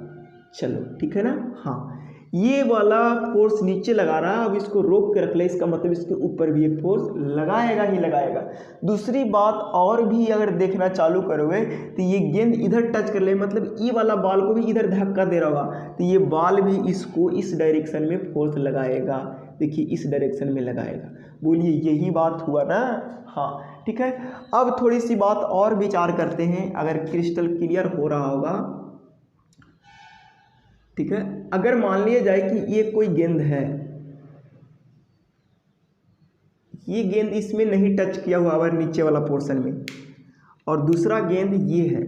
चलो ठीक है ना। हाँ ये वाला फोर्स नीचे लगा रहा है, अब इसको रोक के रख ले, इसका मतलब इसके ऊपर भी एक फोर्स लगाएगा ही लगाएगा। दूसरी बात और भी अगर देखना चालू करोगे तो ये गेंद इधर टच कर ले, मतलब ये वाला बॉल को भी इधर धक्का दे रहा होगा, तो ये बॉल भी इसको इस डायरेक्शन में फोर्स लगाएगा। देखिए इस डायरेक्शन में लगाएगा, बोलिए यही बात हुआ ना। हाँ ठीक है। अब थोड़ी सी बात और विचार करते हैं, अगर क्रिस्टल क्लियर हो रहा होगा, ठीक है। अगर मान लिया जाए कि ये कोई गेंद है, ये गेंद इसमें नहीं टच किया हुआ है नीचे वाला पोर्शन में, और दूसरा गेंद ये है,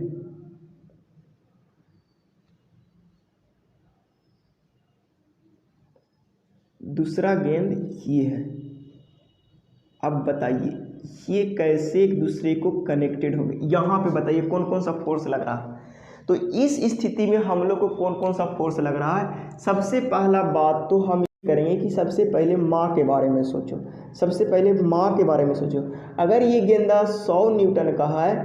दूसरा गेंद ये है। अब बताइए ये कैसे एक दूसरे को कनेक्टेड होंगे, यहाँ पे बताइए कौन कौन सा फोर्स लग रहा है। तो इस स्थिति में हम लोग को कौन कौन सा फोर्स लग रहा है, सबसे पहला बात तो हम करेंगे कि सबसे पहले माँ के बारे में सोचो, सबसे पहले माँ के बारे में सोचो। अगर ये गेंदा 100 न्यूटन का है,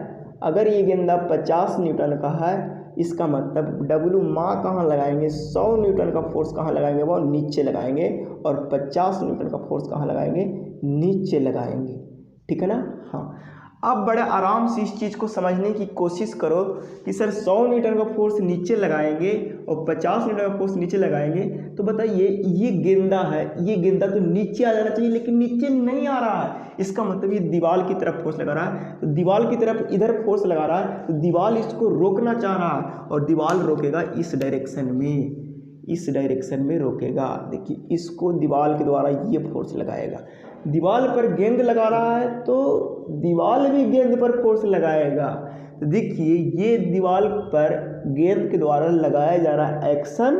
अगर ये गेंदा 50 न्यूटन का है, इसका मतलब W माँ कहाँ लगाएंगे, 100 न्यूटन का फोर्स कहाँ लगाएंगे, वो नीचे लगाएंगे, और 50 न्यूटन का फोर्स कहाँ लगाएंगे, नीचे लगाएंगे। ठीक है ना। हाँ, अब बड़े आराम से इस चीज़ को समझने की कोशिश करो कि सर 100 न्यूटन का फोर्स नीचे लगाएंगे और 50 न्यूटन का फोर्स नीचे लगाएंगे, तो बताइए ये गेंदा है, ये गेंदा तो नीचे आ जाना चाहिए, लेकिन नीचे नहीं आ रहा है। इसका मतलब ये दीवार की तरफ फोर्स लगा रहा है, तो दीवार की तरफ इधर फोर्स लगा रहा है, तो दीवार इसको रोकना चाह रहा है, और दीवार रोकेगा इस डायरेक्शन में, इस डायरेक्शन में रोकेगा। देखिए इसको दीवार के द्वारा ये फोर्स लगाएगा, दीवार पर गेंद लगा रहा है तो दीवार भी गेंद पर फोर्स लगाएगा। तो देखिए ये दीवार पर गेंद के द्वारा लगाया जा रहा है एक्शन,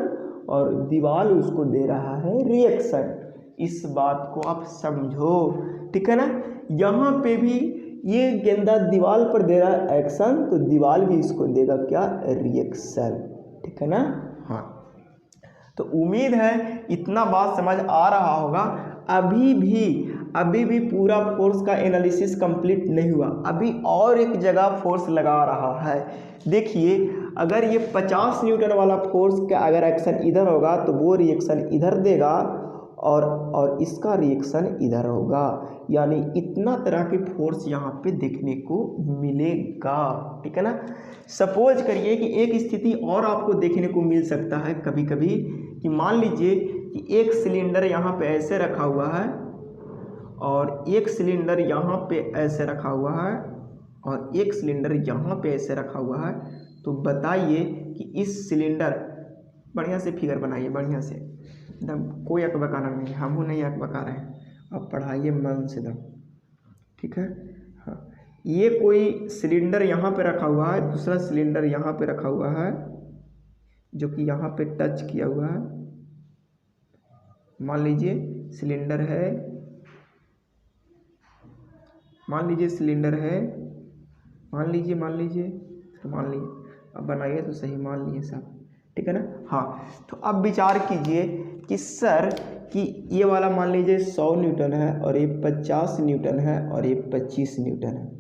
और दीवार उसको दे रहा है रिएक्शन। इस बात को आप समझो, ठीक है ना। यहाँ पे भी ये गेंदा दीवार पर दे रहा है एक्शन, तो दीवार भी इसको देगा क्या, रिएक्शन। ठीक है ना। हाँ, तो उम्मीद है इतना बात समझ आ रहा होगा। अभी भी पूरा फोर्स का एनालिसिस कंप्लीट नहीं हुआ, अभी और एक जगह फोर्स लगा रहा है। देखिए अगर ये 50 न्यूटन वाला फोर्स का अगर एक्शन इधर होगा तो वो रिएक्शन इधर देगा, और इसका रिएक्शन इधर होगा, यानी इतना तरह के फोर्स यहाँ पे देखने को मिलेगा। ठीक है ना। सपोज करिए कि एक स्थिति और आपको देखने को मिल सकता है कभी कभी, कि मान लीजिए कि एक सिलेंडर यहाँ पे ऐसे रखा हुआ है, और एक सिलेंडर यहाँ पे ऐसे रखा हुआ है, और एक सिलेंडर यहाँ पे ऐसे रखा हुआ है। तो बताइए कि इस सिलेंडर, बढ़िया से फिगर बनाइए, बढ़िया से एकदम, कोई अकबकाना नहीं, हम नहीं अकबका रहे हैं, अब पढ़ाइए मन से दम। ठीक है। हाँ, ये कोई सिलेंडर यहाँ पे रखा हुआ है, दूसरा सिलेंडर यहाँ पे रखा हुआ है, जो कि यहाँ पे टच किया हुआ है। मान लीजिए सिलेंडर है, मान लीजिए सिलेंडर है, मान लीजिए तो मान लीजिए, अब बनाइए तो सही, मान लीजिए सब। ठीक है ना। हाँ, तो अब विचार कीजिए कि सर कि ये वाला मान लीजिए 100 न्यूटन है, और ये 50 न्यूटन है, और ये 25 न्यूटन है।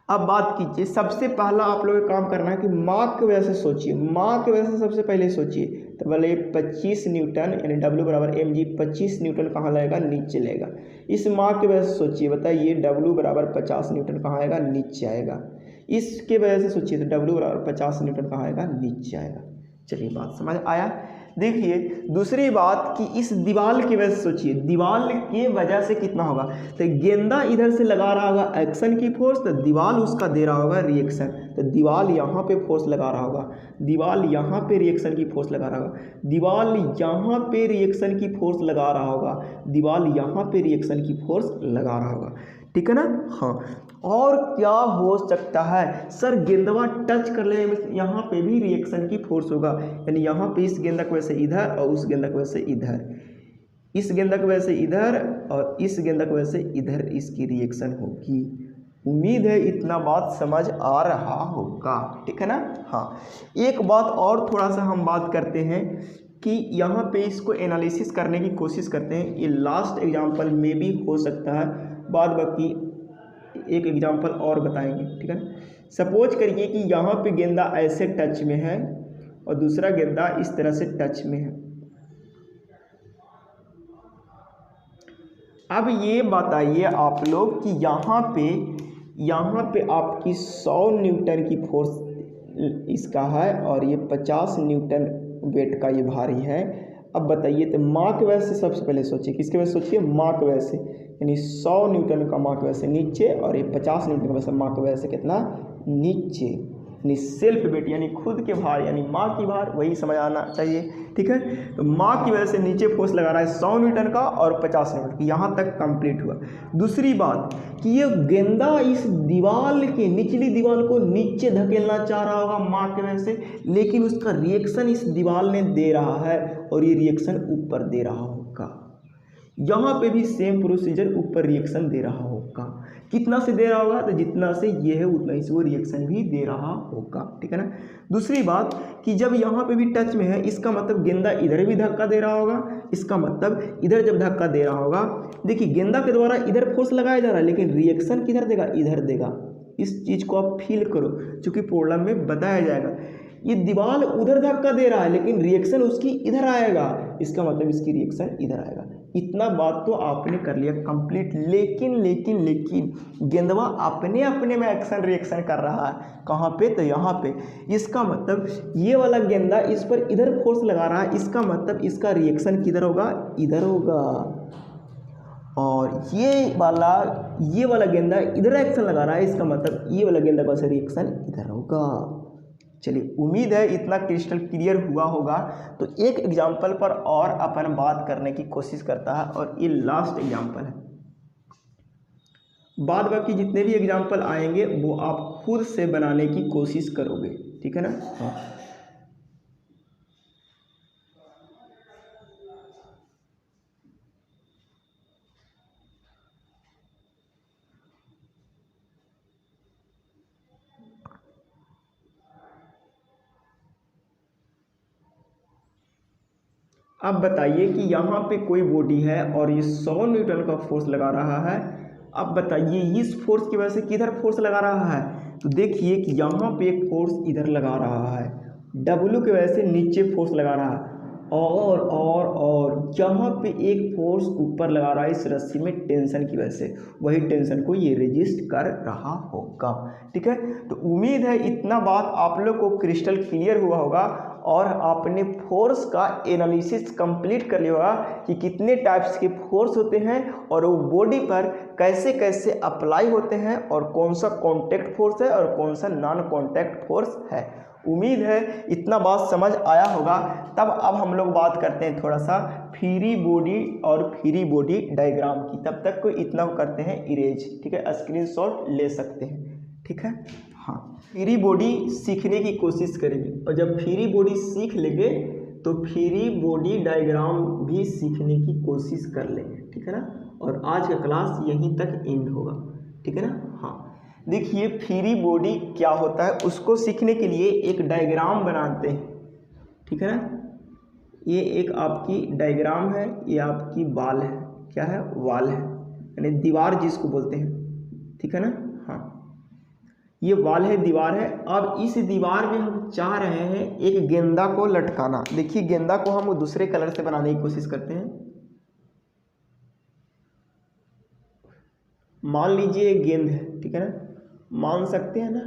अब बात कीजिए, सबसे पहला आप लोगों को काम करना है कि माँ की वजह से सोचिए, माँ की वजह से सबसे पहले सोचिए। तो बोले 25 न्यूटन यानी W बराबर mg, 25 न्यूटन कहाँ लगेगा, नीचे लगेगा। इस माँ की वजह से सोचिए, बताइए W बराबर 50 न्यूटन कहाँ आएगा, नीचे आएगा। इसके वजह से सोचिए तो W बराबर 50 न्यूटन कहाँ आएगा, नीचे आएगा। चलिए बात समझ आया। देखिए दूसरी बात कि इस दीवार की वजह से सोचिए, दीवार की वजह से कितना होगा, तो गेंदा इधर से लगा रहा होगा एक्शन की फोर्स, तो दीवार उसका दे रहा होगा रिएक्शन। तो दीवार यहाँ पे फोर्स लगा रहा होगा, दीवार यहाँ पे रिएक्शन की फोर्स लगा रहा होगा, दीवार यहाँ पे रिएक्शन की फोर्स लगा रहा होगा, दीवार यहाँ पे रिएक्शन की फोर्स लगा रहा होगा। ठीक है ना। हाँ, और क्या हो सकता है, सर गेंदवा टच कर ले, यहाँ पे भी रिएक्शन की फोर्स होगा, यानी यहाँ पे इस गेंदा की वजह से इधर, और उस गेंदा की वजह से इधर, इस गेंदा की वजह से इधर, और इस गेंदा की वजह से इधर इसकी रिएक्शन होगी। उम्मीद है इतना बात समझ आ रहा होगा। ठीक है ना। हाँ, एक बात और थोड़ा सा हम बात करते हैं कि यहाँ पे इसको एनालिसिस करने की कोशिश करते हैं। ये लास्ट एग्जाम्पल में भी हो सकता है, बाद बाकी एक एग्जाम्पल और बताएंगे। ठीक है। सपोज करिए कि यहाँ पे गेंदा ऐसे टच में है, और दूसरा गेंदा इस तरह से टच में है। अब ये बताइए आप लोग कि यहाँ पे आपकी 100 न्यूटन की फोर्स इसका है, और ये 50 न्यूटन वेट का ये भारी है। अब बताइए तो माँ की वजह से सबसे पहले सोचिए, किसके वजह से सोचिए, माँ की वजह से, यानी 100 न्यूटन का माँ की वजह से नीचे, और ये 50 न्यूटन की वजह से माँ की वजह से कितना, नीचे, यानी सेल्फ वेट यानी खुद के भार, यानी माँ की भार, वही समझ आना चाहिए। ठीक है। तो माँ की वजह से नीचे फोर्स लगा रहा है 100 न्यूटन का और 50 न्यूटन, यहाँ तक कंप्लीट हुआ। दूसरी बात कि ये गेंदा इस दीवार के निचली दीवार को नीचे धकेलना चाह रहा होगा माँ की वजह से, लेकिन उसका रिएक्शन इस दीवार ने दे रहा है, और ये रिएक्शन ऊपर दे रहा होगा। यहाँ पे भी सेम प्रोसीजर, ऊपर रिएक्शन दे रहा होगा। कितना से दे रहा होगा, तो जितना से ये है उतना ही से वो रिएक्शन भी दे रहा होगा। ठीक है ना। दूसरी बात कि जब यहाँ पे भी टच में है, इसका मतलब गेंदा इधर भी धक्का दे रहा होगा, इसका मतलब इधर जब धक्का दे रहा होगा, देखिए गेंदा के द्वारा इधर फोर्स लगाया जा रहा है, लेकिन रिएक्शन किधर देगा, इधर देगा। इस चीज़ को आप फील करो, क्योंकि प्रॉब्लम में बताया जाएगा। ये दीवार उधर धक्का दे रहा है लेकिन रिएक्शन उसकी इधर आएगा, इसका मतलब इसकी रिएक्शन इधर आएगा। इतना बात तो आपने कर लिया कंप्लीट। लेकिन गेंदवा अपने अपने में एक्शन रिएक्शन कर रहा है, कहाँ पे, तो यहाँ पे। इसका मतलब ये वाला गेंदा इस पर इधर फोर्स लगा रहा है, इसका मतलब इसका रिएक्शन किधर होगा, इधर होगा। और ये वाला गेंदा इधर एक्शन लगा रहा है, इसका मतलब ये वाला गेंदा का रिएक्शन इधर होगा। चलिए, उम्मीद है इतना क्रिस्टल क्लियर हुआ होगा। तो एक एग्जाम्पल पर और अपन बात करने की कोशिश करता है, और ये लास्ट एग्जाम्पल है। बाद बाकी जितने भी एग्जाम्पल आएंगे वो आप खुद से बनाने की कोशिश करोगे, ठीक है ना। हाँ, अब बताइए कि यहाँ पे कोई बॉडी है और ये 100 न्यूटन का फोर्स लगा रहा है। अब बताइए इस फोर्स की वजह से किधर फोर्स लगा रहा है, तो देखिए कि यहाँ पे एक फोर्स इधर लगा रहा है, W की वजह से नीचे फोर्स लगा रहा है, और यहाँ पे एक फोर्स ऊपर लगा रहा है इस रस्सी में टेंशन की वजह से, वही टेंशन को ये रेजिस्ट कर रहा होगा, ठीक है। तो उम्मीद है इतना बात आप लोग को क्रिस्टल क्लियर हुआ होगा, और आपने फोर्स का एनालिसिस कंप्लीट कर लिया होगा कि कितने टाइप्स के फोर्स होते हैं और वो बॉडी पर कैसे कैसे अप्लाई होते हैं, और कौन सा कॉन्टैक्ट फोर्स है और कौन सा नॉन कॉन्टैक्ट फोर्स है। उम्मीद है इतना बात समझ आया होगा। तब अब हम लोग बात करते हैं थोड़ा सा फ्री बॉडी और फ्री बॉडी डायग्राम की। तब तक को इतना करते हैं इरेज, ठीक है, स्क्रीनशॉट ले सकते हैं, ठीक है। हाँ, फ्री बॉडी सीखने की कोशिश करेंगे, और जब फ्री बॉडी सीख लेंगे तो फ्री बॉडी डायग्राम भी सीखने की कोशिश कर लेंगे, ठीक है ना। और आज का क्लास यहीं तक एंड होगा, ठीक है ना। हाँ, देखिए फ्री बॉडी क्या होता है उसको सीखने के लिए एक डायग्राम बनाते हैं, ठीक है ना। ये एक आपकी डायग्राम है, ये आपकी वाल है, क्या है, वाल है, यानी दीवार जिसको बोलते हैं, ठीक है ना। हाँ, ये वाल है, दीवार है। अब इस दीवार में हम चाह रहे हैं एक गेंदा को लटकाना। देखिए गेंदा को हम दूसरे कलर से बनाने की कोशिश करते हैं। मान लीजिए एक गेंद है, ठीक है ना, मान सकते हैं ना,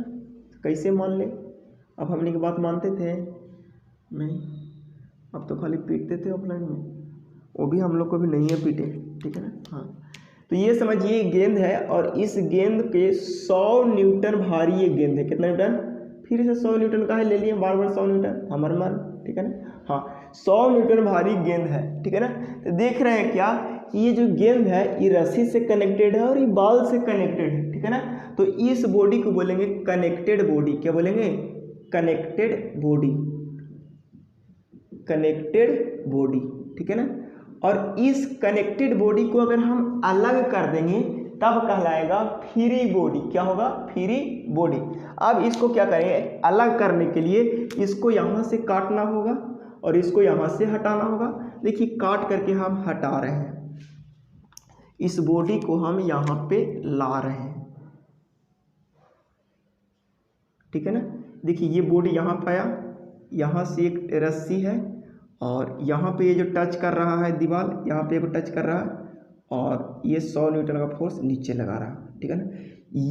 कैसे मान ले। अब हमने की बात मानते थे नहीं, अब तो खाली पीटते थे ऑफलाइन में, वो भी हम लोग को भी नहीं है पीटे, ठीक है ना। हाँ, तो ये समझिए गेंद है, और इस गेंद पे 100 न्यूटन भारी ये गेंद है। कितना न्यूटन, फिर से 100 न्यूटन का है, ले लिए बार बार 100 न्यूटन, हमर मान, ठीक है ना। हाँ, 100 न्यूटन भारी गेंद है, ठीक है ना। तो देख रहे हैं क्या कि ये जो गेंद है ये रस्सी से कनेक्टेड है और ये बॉल से कनेक्टेड है, ठीक है ना। तो इस बॉडी को बोलेंगे कनेक्टेड बॉडी। क्या बोलेंगे, कनेक्टेड बॉडी, कनेक्टेड बॉडी, ठीक है ना। और इस कनेक्टेड बॉडी को अगर हम अलग कर देंगे तब कहलाएगा फ्री बॉडी। क्या होगा, फ्री बॉडी। अब इसको क्या करेंगे, अलग करने के लिए इसको यहाँ से काटना होगा और इसको यहाँ से हटाना होगा। देखिए काट करके हम हटा रहे हैं, इस बॉडी को हम यहाँ पे ला रहे हैं, ठीक है ना। देखिए ये बॉडी यहाँ पे आया, यहाँ से एक रस्सी है और यहाँ पे ये जो टच कर रहा है दीवार, यहाँ पे टच कर रहा है, और ये 100 न्यूटन का फोर्स नीचे लगा रहा है, ठीक है ना।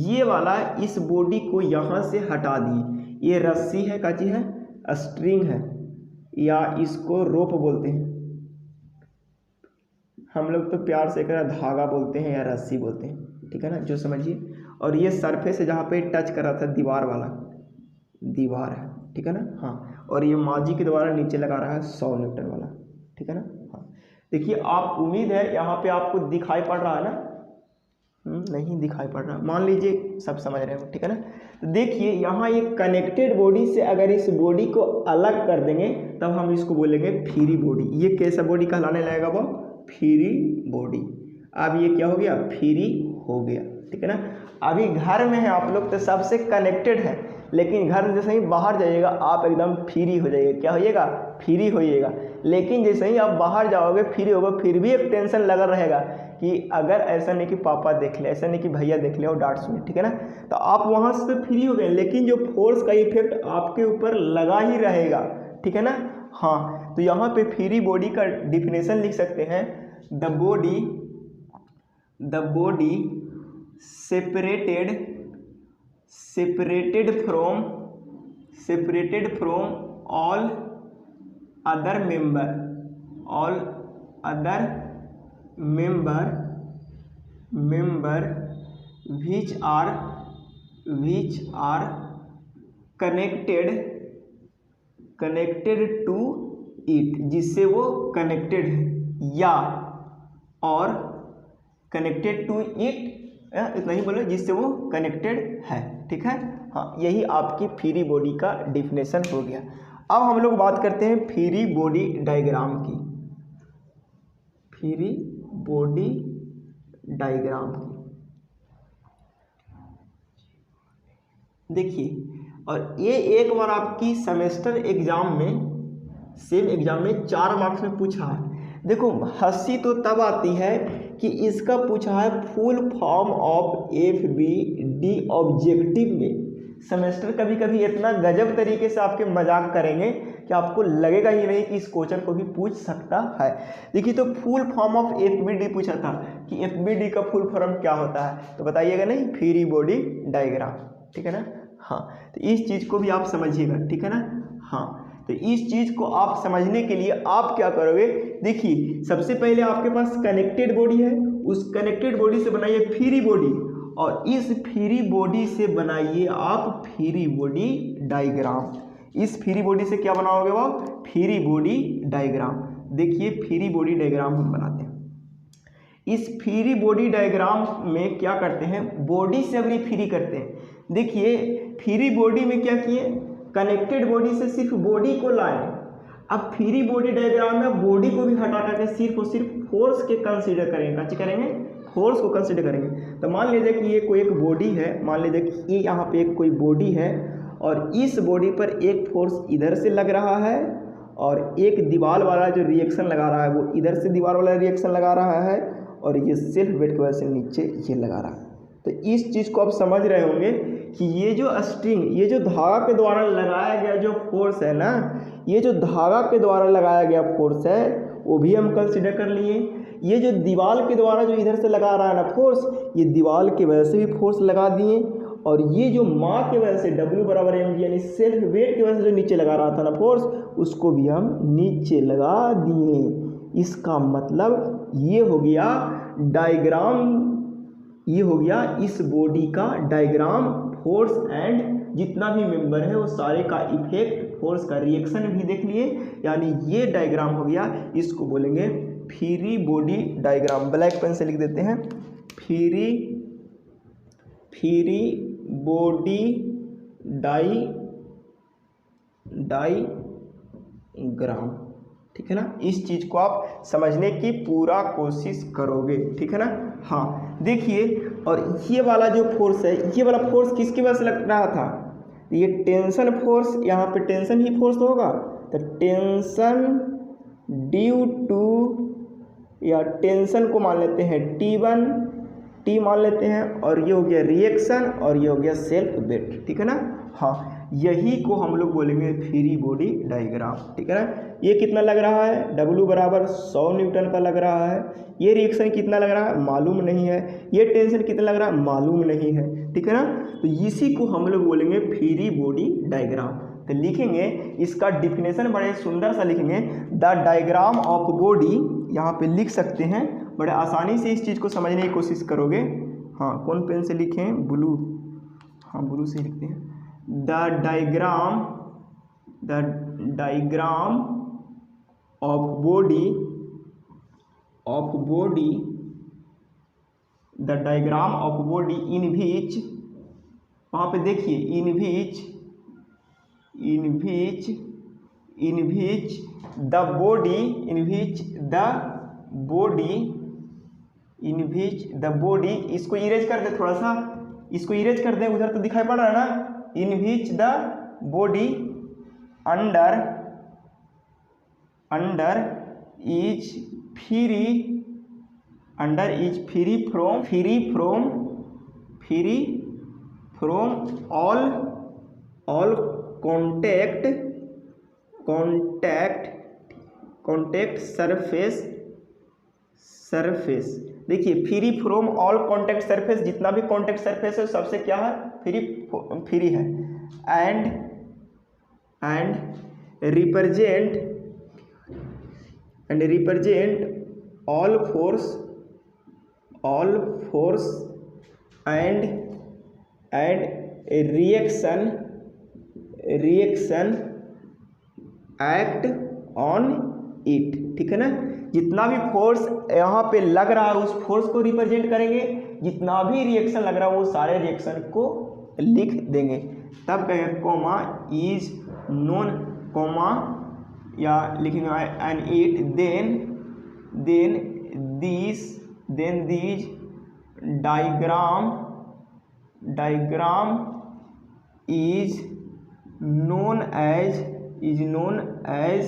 ये वाला इस बॉडी को यहाँ से हटा दिए। ये रस्सी है, क्या चीज़ है, स्ट्रिंग है, या इसको रोप बोलते हैं हम लोग, तो प्यार से कर धागा बोलते हैं या रस्सी बोलते हैं, ठीक है ना, जो समझिए। और ये सरफेस है जहाँ पे टच कर रहा था दीवार वाला, दीवार है, ठीक है ना। हाँ, और ये माजी के द्वारा नीचे लगा रहा है 100 न्यूटन वाला, ठीक है ना। हाँ, देखिए आप, उम्मीद है यहाँ पे आपको दिखाई पड़ रहा है ना, नहीं दिखाई पड़ रहा, मान लीजिए सब समझ रहे हो, ठीक है ना। तो देखिए यहाँ ये कनेक्टेड बॉडी से अगर इस बॉडी को अलग कर देंगे तब हम इसको बोलेंगे फ्री बॉडी। ये कैसा बॉडी कहलाने लगेगा, वो फ्री बॉडी। अब ये क्या हो गया, फ्री हो गया, ठीक है ना। अभी घर में है आप लोग तो सबसे कनेक्टेड है, लेकिन घर जैसे ही बाहर जाइएगा आप एकदम फ्री हो जाइएगा। क्या होइएगा? फ्री होइएगा। लेकिन जैसे ही आप बाहर जाओगे फ्री होगे, फिर भी एक टेंशन लगा रहेगा कि अगर ऐसा नहीं कि पापा देख ले, ऐसा नहीं कि भैया देख ले और डांट सुने, ठीक है ना। तो आप वहाँ से फ्री हो गए, लेकिन जो फोर्स का इफेक्ट आपके ऊपर लगा ही रहेगा, ठीक है ना। हाँ, तो यहाँ पे फ्री बॉडी का डिफिनेशन लिख सकते हैं, the body separated from all other member which are connected to it, जिससे वो कनेक्टेड है, या और कनेक्टेड टू इट, इतना ही बोलो, जिससे वो कनेक्टेड है, ठीक है। हाँ, यही आपकी फ्री बॉडी का डिफिनेशन हो गया। अब हम लोग बात करते हैं फ्री बॉडी डायग्राम की। फ्री बॉडी डायग्राम की देखिए, और ये एक बार आपकी सेमेस्टर एग्जाम में, सेम एग्जाम में 4 मार्क्स में पूछा है। देखो, हंसी तो तब आती है कि इसका पूछा है full form of FBD objective में। सेमेस्टर कभी कभी इतना गजब तरीके से आपके मजाक करेंगे कि आपको लगेगा ही नहीं कि इस क्वेश्चन को भी पूछ सकता है। देखिए, तो फुल फॉर्म ऑफ FBD पूछा था कि FBD का फुल फॉर्म क्या होता है, तो बताइएगा नहीं, फ्री बॉडी डायग्राम, ठीक है ना। हाँ, तो इस चीज़ को भी आप समझिएगा, ठीक है ना। हाँ, तो इस चीज़ को आप समझने के लिए आप क्या करोगे, देखिए, सबसे पहले आपके पास कनेक्टेड बॉडी है, उस कनेक्टेड बॉडी से बनाइए फ्री बॉडी, और इस फ्री बॉडी से बनाइए आप फ्री बॉडी डायग्राम। इस फ्री बॉडी से क्या बनाओगे? वो फ्री बॉडी डायग्राम। देखिए, फ्री बॉडी डायग्राम हम बनाते हैं। इस फ्री बॉडी डायग्राम में क्या करते हैं, बॉडी से अभी फ्री करते हैं। देखिए, फ्री बॉडी में क्या किए, कनेक्टेड बॉडी से सिर्फ बॉडी को लाए। अब फ्री बॉडी डायग्राम में बॉडी को भी हटा करके सिर्फ और सिर्फ फोर्स के कंसीडर करेंगे। क्या करेंगे? फोर्स को कंसीडर करेंगे। तो मान लीजिए कि ये कोई एक बॉडी है, मान लीजिए कि ये यहाँ पे एक कोई बॉडी है, और इस बॉडी पर एक फोर्स इधर से लग रहा है, और एक दीवार वाला जो रिएक्शन लगा रहा है वो इधर से दीवार वाला रिएक्शन लगा रहा है, और ये सेल्फ वेट की वजह से नीचे ये लगा रहा है। तो इस चीज़ को आप समझ रहे होंगे कि ये जो स्ट्रिंग, ये जो धागा के द्वारा लगाया गया जो फोर्स है ना, ये जो धागा के द्वारा लगाया गया फोर्स है वो भी हम कंसीडर कर लिए। ये जो दीवार के द्वारा जो इधर से लगा रहा है ना फोर्स, ये दीवार की वजह से भी फोर्स लगा दिए, और ये जो माँ की वजह से W बराबर mg यानी सेल्फ वेट की वजह से जो नीचे लगा रहा था ना फोर्स, उसको भी हम नीचे लगा दिए। इसका मतलब ये हो गया डायग्राम, ये हो गया इस बॉडी का डायग्राम। फोर्स एंड जितना भी मेंबर है वो सारे का इफेक्ट, फोर्स का रिएक्शन भी देख लिए, यानी ये डायग्राम हो गया। इसको बोलेंगे free body diagram. Black pen से लिख देते हैं, फ्री बॉडी डायग्राम, ठीक है ना। इस चीज़ को आप समझने की पूरा कोशिश करोगे, ठीक है ना। हाँ, देखिए, और ये वाला जो फोर्स है, ये वाला फोर्स किसकी वजह से लग रहा था, ये टेंशन फोर्स, यहाँ पे टेंशन ही फोर्स होगा, तो टेंशन ड्यू टू, या टेंशन को मान लेते हैं T1, T मान लेते हैं, और ये हो गया रिएक्शन, और ये हो गया सेल्फ वेट, ठीक है ना। हाँ, यही को हम लोग बोलेंगे फ्री बॉडी डायग्राम, ठीक है ना। ये कितना लग रहा है, W बराबर 100 न्यूटन का लग रहा है। ये रिएक्शन कितना लग रहा है, मालूम नहीं है। ये टेंशन कितना लग रहा है, मालूम नहीं है, ठीक है ना। तो इसी को हम लोग बोलेंगे फ्री बॉडी डायग्राम। तो लिखेंगे इसका डिफिनेशन बड़े सुंदर सा लिखेंगे, द डायग्राम ऑफ बॉडी, यहाँ पे लिख सकते हैं, बड़े आसानी से इस चीज़ को समझने की कोशिश करोगे। हाँ, कौन पेन से लिखें, ब्लू, हाँ ब्लू से लिखते हैं। The diagram of body, the diagram of body in which, वहाँ पे देखिए इन विच द बॉडी, इसको इरेज कर दे, थोड़ा सा इसको इरेज कर दे, उधर तो दिखाई पड़ रहा है ना, in which the body under is free from all contact surface. देखिए free from all contact surface, जितना भी कॉन्टैक्ट सरफेस है सबसे क्या है, फ्री है। And represent all force and reaction act on it. ठीक है ना, जितना भी फोर्स यहाँ पे लग रहा है उस फोर्स को रिप्रेजेंट करेंगे, जितना भी रिएक्शन लग रहा है वो सारे रिएक्शन को लिख देंगे। तब कहेंगे कोमा इज नोन, कोमा या लिखेंगे and it then this diagram is known as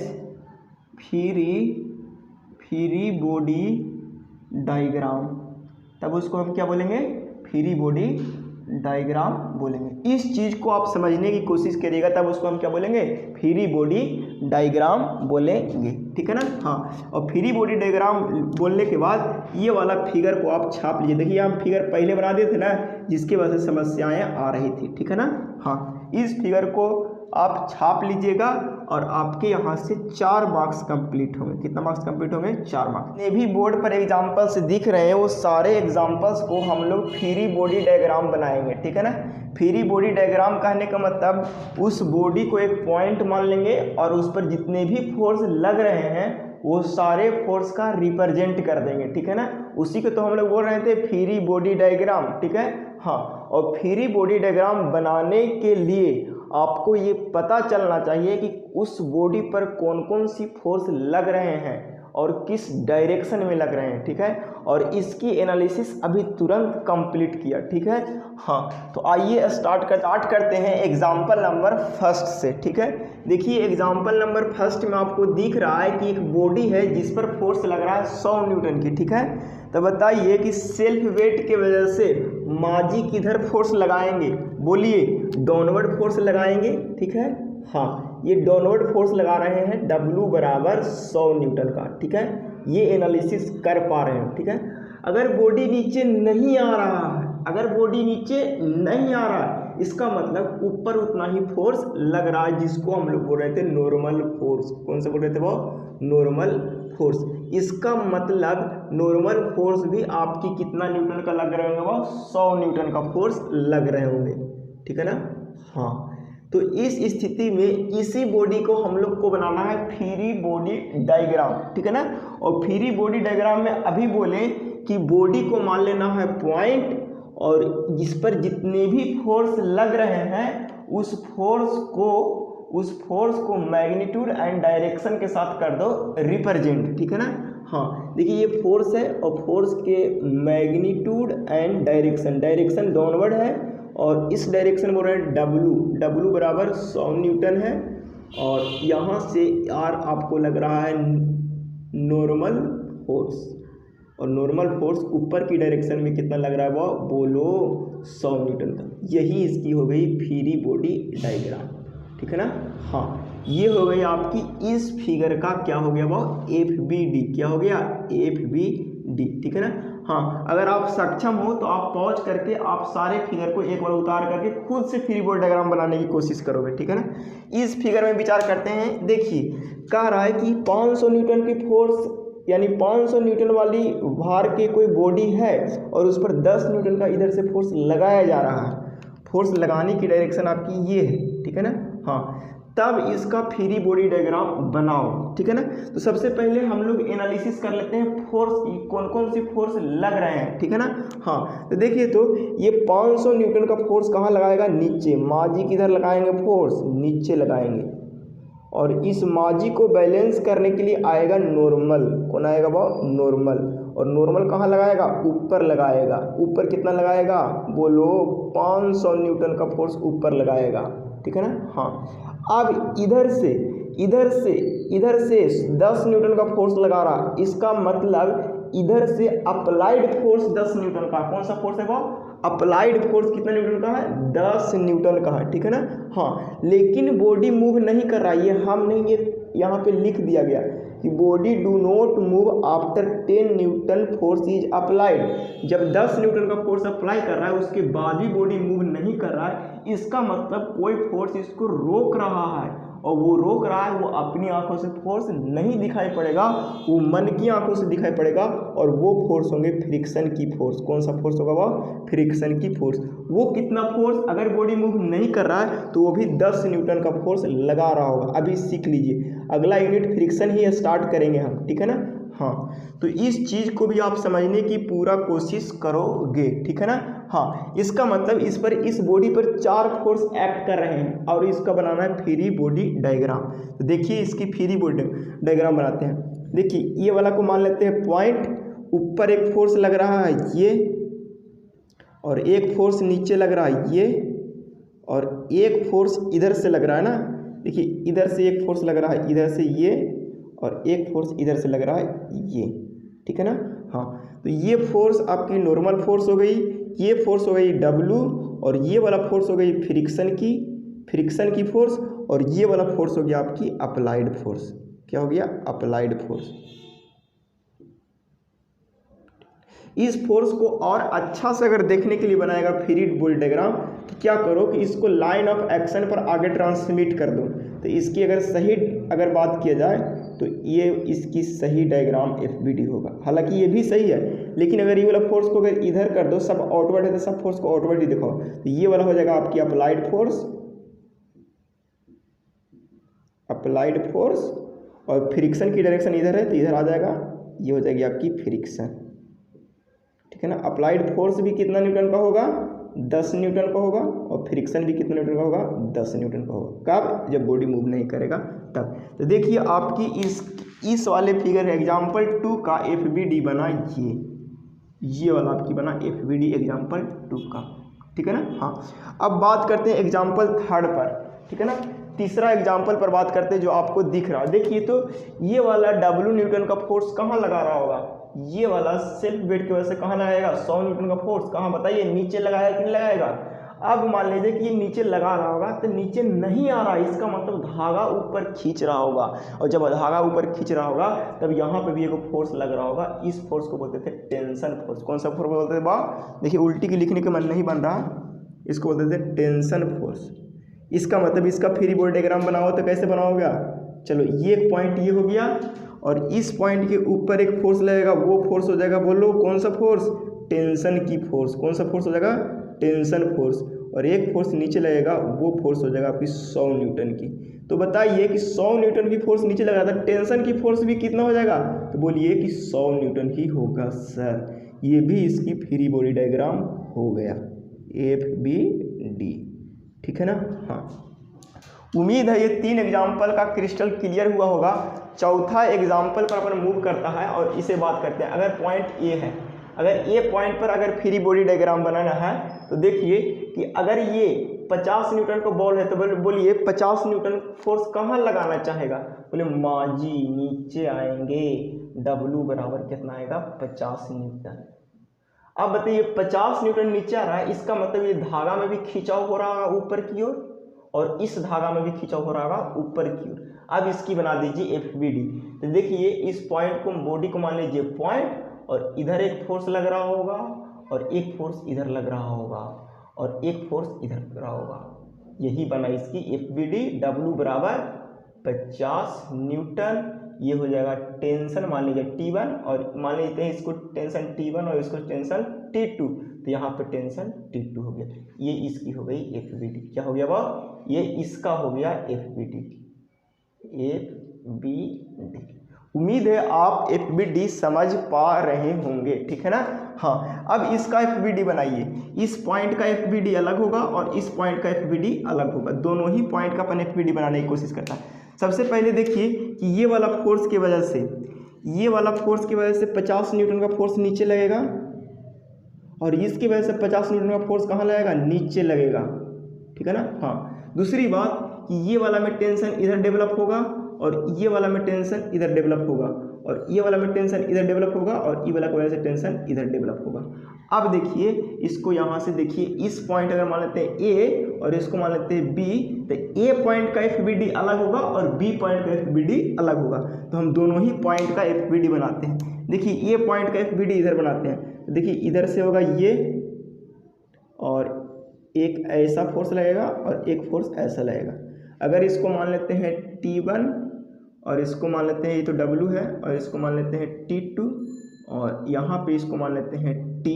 free body diagram. तब उसको हम क्या बोलेंगे, फ्री बॉडी डायग्राम बोलेंगे। इस चीज़ को आप समझने की कोशिश करिएगा, तब उसको हम क्या बोलेंगे, फ्री बॉडी डायग्राम बोलेंगे। ठीक है ना। हाँ, और फ्री बॉडी डायग्राम बोलने के बाद ये वाला फिगर को आप छाप लीजिए। देखिए हम फिगर पहले बना दिए थे ना, जिसकी वजह से समस्याएं आ रही थी। ठीक है ना। हाँ, इस फिगर को आप छाप लीजिएगा और आपके यहाँ से 4 मार्क्स कंप्लीट होंगे। कितना मार्क्स कंप्लीट होंगे, 4 मार्क्स। जितने भी बोर्ड पर एग्जाम्पल्स दिख रहे हैं वो सारे एग्जाम्पल्स को हम लोग फ्री बॉडी डायग्राम बनाएंगे। ठीक है ना। फ्री बॉडी डायग्राम कहने का मतलब उस बॉडी को एक पॉइंट मान लेंगे और उस पर जितने भी फोर्स लग रहे हैं वो सारे फोर्स का रिप्रेजेंट कर देंगे। ठीक है ना। उसी को तो हम लोग बोल रहे थे फ्री बॉडी डायग्राम। ठीक है। हाँ, और फ्री बॉडी डायग्राम बनाने के लिए आपको ये पता चलना चाहिए कि उस बॉडी पर कौन कौन सी फोर्स लग रहे हैं और किस डायरेक्शन में लग रहे हैं। ठीक है। और इसकी एनालिसिस अभी तुरंत कंप्लीट किया। ठीक है। हाँ, तो आइए स्टार्ट करते हैं एग्जाम्पल नंबर फर्स्ट से। ठीक है। देखिए एग्जाम्पल नंबर फर्स्ट में आपको दिख रहा है कि एक बॉडी है जिस पर फोर्स लग रहा है 100 न्यूटन की। ठीक है। तो बताइए कि सेल्फ वेट के वजह से माजी किधर फोर्स लगाएंगे, बोलिए, डाउनवर्ड फोर्स लगाएंगे। ठीक है। हाँ, ये डाउनवर्ड फोर्स लगा रहे हैं W बराबर 100 न्यूटन का। ठीक है। ये एनालिसिस कर पा रहे हैं। ठीक है। अगर बॉडी नीचे नहीं आ रहा है, इसका मतलब ऊपर उतना ही फोर्स लग रहा है, जिसको हम लोग बोल रहे थे नॉर्मल फोर्स। कौन सा बोल रहे थे वो, नॉर्मल फोर्स। इसका मतलब नॉर्मल फोर्स भी आपकी कितना न्यूटन का लग रहे होंगे, वो 100 न्यूटन का फोर्स लग रहे होंगे। ठीक है ना। हाँ, तो इस स्थिति में इसी बॉडी को हम लोग को बनाना है फ्री बॉडी डायग्राम। ठीक है ना। और फ्री बॉडी डायग्राम में अभी बोले कि बॉडी को मान लेना है पॉइंट और जिस पर जितने भी फोर्स लग रहे हैं उस फोर्स को मैग्नीट्यूड एंड डायरेक्शन के साथ कर दो रिप्रेजेंट। ठीक है ना। हाँ, देखिए ये फोर्स है और फोर्स के मैग्नीट्यूड एंड डायरेक्शन डाउनवर्ड है और इस डायरेक्शन बोल रहे हैं W बराबर 100 न्यूटन है और यहाँ से R आपको लग रहा है नॉर्मल फोर्स और नॉर्मल फोर्स ऊपर की डायरेक्शन में कितना लग रहा है वो बोलो 100 न्यूटन का। यही इसकी हो गई फ्री बॉडी डायग्राम। ठीक है ना। हाँ, ये हो गई आपकी इस फिगर का क्या हो गया वो FBD। क्या हो गया, FBD। ठीक है ना। हाँ, अगर आप सक्षम हो तो आप पॉज करके आप सारे फिगर को एक बार उतार करके खुद से फ्री बॉडी डायग्राम बनाने की कोशिश करोगे। ठीक है ना। इस फिगर में विचार करते हैं। देखिए कह रहा है कि 500 न्यूटन की फोर्स यानी 500 न्यूटन वाली भार के कोई बॉडी है और उस पर 10 न्यूटन का इधर से फोर्स लगाया जा रहा है। फोर्स लगाने की डायरेक्शन आपकी ये है। ठीक है ना। हाँ, तब इसका फ्री बॉडी डायग्राम बनाओ। ठीक है ना। तो सबसे पहले हम लोग एनालिसिस कर लेते हैं फोर्स की, कौन कौन सी फोर्स लग रहे हैं। ठीक है ना। हाँ, तो देखिए तो ये 500 न्यूटन का फोर्स कहाँ लगाएगा, नीचे। माजी किधर लगाएंगे, फोर्स नीचे लगाएंगे और इस माजी को बैलेंस करने के लिए आएगा नॉर्मल। कौन आएगा वो, नॉर्मल। और नॉर्मल कहाँ लगाएगा, ऊपर लगाएगा। ऊपर कितना लगाएगा, बोलो 500 न्यूटन का फोर्स ऊपर लगाएगा, ठीक है ना। हाँ, अब इधर से 10 न्यूटन का फोर्स लगा रहा, इसका मतलब इधर से अप्लाइड फोर्स 10 न्यूटन का। कौन सा फोर्स है वो, अप्लाइड फोर्स कितना न्यूटन का है, 10 न्यूटन का है, ठीक है ना। हाँ, लेकिन बॉडी मूव नहीं कर रहा, ये हम नहीं, ये यहाँ पे लिख दिया गया कि body do not move after 10 Newton force is applied. जब 10 न्यूटन का फोर्स अप्लाई कर रहा है उसके बाद भी बॉडी मूव नहीं कर रहा है, इसका मतलब कोई फोर्स इसको रोक रहा है, और वो रोक रहा है, वो अपनी आंखों से फोर्स नहीं दिखाई पड़ेगा, वो मन की आंखों से दिखाई पड़ेगा, और वो फोर्स होंगे फ्रिक्शन की फोर्स। कौन सा फोर्स होगा वो, फ्रिक्शन की फोर्स। वो कितना फोर्स, अगर बॉडी मूव नहीं कर रहा है तो वो भी 10 न्यूटन का फोर्स लगा रहा होगा। अभी सीख लीजिए, अगला यूनिट फ्रिक्शन ही स्टार्ट करेंगे हम, ठीक है ना। हाँ, तो इस चीज़ को भी आप समझने की पूरा कोशिश करोगे, ठीक है ना। हाँ, इसका मतलब इस पर, इस बॉडी पर 4 फोर्स एक्ट कर रहे हैं, और इसका बनाना है फ्री बॉडी डायग्राम। तो देखिए इसकी फ्री बॉडी डायग्राम बनाते हैं। देखिए ये वाला को मान लेते हैं पॉइंट, ऊपर एक फोर्स लग रहा है ये, और एक फोर्स नीचे लग रहा है ये, और एक फोर्स इधर से लग रहा है ना। देखिए इधर से एक फोर्स लग रहा है, इधर से ये, और एक फोर्स इधर से लग रहा है ये, ठीक है ना। हाँ, तो ये फोर्स आपकी नॉर्मल फोर्स हो गई, ये फोर्स हो गई W, और ये वाला फोर्स हो गई फ्रिक्शन की फोर्स, और ये वाला फोर्स हो गया आपकी अप्लाइड फोर्स। क्या हो गया, अप्लाइड फोर्स। इस फोर्स को और अच्छा से अगर देखने के लिए बनाएगा फ्री बॉडी डायग्राम, तो क्या करो कि इसको लाइन ऑफ एक्शन पर आगे ट्रांसमिट कर दो। तो इसकी अगर सही अगर बात किया जाए तो ये इसकी सही डायग्राम FBD होगा। हालांकि ये भी सही है, लेकिन अगर ये वाला फोर्स को अगर इधर कर दो, सब आउटवर्ड है तो सब फोर्स को आउटवर्ड ही दिखाओ, तो ये वाला हो जाएगा आपकी अप्लाइड फोर्स, और फ्रिक्शन की डायरेक्शन इधर है तो इधर आ जाएगा, ये हो जाएगी आपकी फ्रिक्शन, ठीक है ना। अप्लाइड फोर्स भी कितना न्यूटन का होगा, 10 न्यूटन का होगा, और फ्रिक्शन भी कितना न्यूटन का होगा, 10 न्यूटन का होगा। कब, जब बॉडी मूव नहीं करेगा तब। तो देखिए आपकी इस वाले फिगर एग्जाम्पल 2 का FBD बना ये वाला आपकी बना FBD एग्जाम्पल 2 का, ठीक है ना। हाँ, अब बात करते हैं एग्जाम्पल 3 पर, ठीक है ना। तीसरा एग्जाम्पल पर बात करते हैं जो आपको दिख रहा है। देखिए तो ये वाला W न्यूटन का फोर्स कहाँ लगा रहा होगा, ये वाला सेल्फ वेट की वजह से कहाँ लगाएगा, 100 न्यूटन का फोर्स कहाँ बताइए, नीचे लगाएगा कि नहीं लगाएगा। अब मान लीजिए कि ये नीचे लगा रहा होगा, तो नीचे नहीं आ रहा, इसका मतलब धागा ऊपर खींच रहा होगा, और जब धागा ऊपर खींच रहा होगा तब यहाँ पे भी एक फोर्स लग रहा होगा। इस फोर्स को बोलते थे टेंशन फोर्स। कौन सा फोर्स बोलते थे बा, देखिए उल्टी की लिखने का मन नहीं बन रहा, इसको बोलते थे टेंशन फोर्स। इसका मतलब इसका फ्री बॉडी डायग्राम बनाओ तो कैसे बनाओगे, चलो ये एक पॉइंट ये हो गया, और इस पॉइंट के ऊपर एक फोर्स लगेगा, वो फोर्स हो जाएगा, बोलो कौन सा फोर्स, टेंशन की फोर्स। कौन सा फोर्स हो जाएगा, टेंशन फोर्स। और एक फोर्स नीचे लगेगा, वो फोर्स हो जाएगा आपकी 100 न्यूटन की। तो बताइए कि 100 न्यूटन की फोर्स नीचे लगा था, टेंशन की फोर्स भी कितना हो जाएगा, तो बोलिए कि 100 न्यूटन ही होगा सर। ये भी इसकी फ्री बॉडी डायग्राम हो गया FBD, ठीक है ना। हाँ, उम्मीद है ये 3 एग्जाम्पल का क्रिस्टल क्लियर हुआ होगा। चौथा एग्जाम्पल पर अपन मूव करता है और इसे बात करते हैं। अगर पॉइंट ए है, अगर ए पॉइंट पर अगर फ्री बॉडी डायग्राम बनाना है तो देखिए कि अगर ये 50 न्यूटन का बॉल है तो बोलिए 50 न्यूटन फोर्स कहाँ लगाना चाहेगा, बोले माजी नीचे आएंगे, W बराबर कितना आएगा 50 न्यूटन। अब बताइए 50 न्यूटन नीचे आ रहा है, इसका मतलब ये धागा में भी खिंचाव हो रहा है ऊपर की ओर, और इस धागा में भी खिंचाव हो रहा है ऊपर की ओर। अब इसकी बना दीजिए FBD। तो देखिए इस पॉइंट को, बॉडी को मान लीजिए पॉइंट, और इधर एक फोर्स लग रहा होगा, और एक फोर्स इधर लग रहा होगा, और एक फोर्स इधर लग रहा होगा। यही बना इसकी FBD। W बराबर 50 न्यूटन, ये हो जाएगा टेंशन मान लीजिए T1, और मान लेते हैं इसको टेंशन T1 और इसको टेंशन T2, तो यहाँ पे टेंशन T2 हो गया। ये इसकी हो गई FBD। क्या हो गया वह, ये इसका हो गया FBD। उम्मीद है आप FBD समझ पा रहे होंगे, ठीक है ना। हाँ, अब इसका FBD बनाइए। इस पॉइंट का FBD अलग होगा और इस पॉइंट का FBD अलग होगा, दोनों ही पॉइंट का अपन FBD बनाने की कोशिश करता है। सबसे पहले देखिए कि ये वाला फोर्स की वजह से ये वाला फोर्स की वजह से 50 न्यूटन का फोर्स नीचे लगेगा और इसकी वजह से 50 न्यूटन का फोर्स कहाँ लगेगा, नीचे लगेगा, ठीक है ना। हाँ, दूसरी बात कि ये वाला में टेंशन इधर डेवलप होगा और ये वाला में टेंशन इधर डेवलप होगा और ये वाला में टेंशन इधर डेवलप होगा और ये वाला की वजह से टेंशन इधर डेवलप होगा। अब देखिए इसको यहाँ से देखिए, इस पॉइंट अगर मान लेते हैं ए और इसको मान लेते हैं बी, तो ए पॉइंट का FBD अलग होगा और बी पॉइंट का FBD अलग होगा। तो हम दोनों ही पॉइंट का FBD बनाते हैं। देखिए ए पॉइंट का FBD इधर बनाते हैं, तो देखिए इधर से होगा ये और एक ऐसा फोर्स लगेगा और एक फोर्स ऐसा लगेगा। अगर इसको मान लेते हैं T1 और इसको मान लेते हैं, ये तो W है, और इसको मान लेते हैं T2 और यहाँ पे इसको मान लेते हैं T,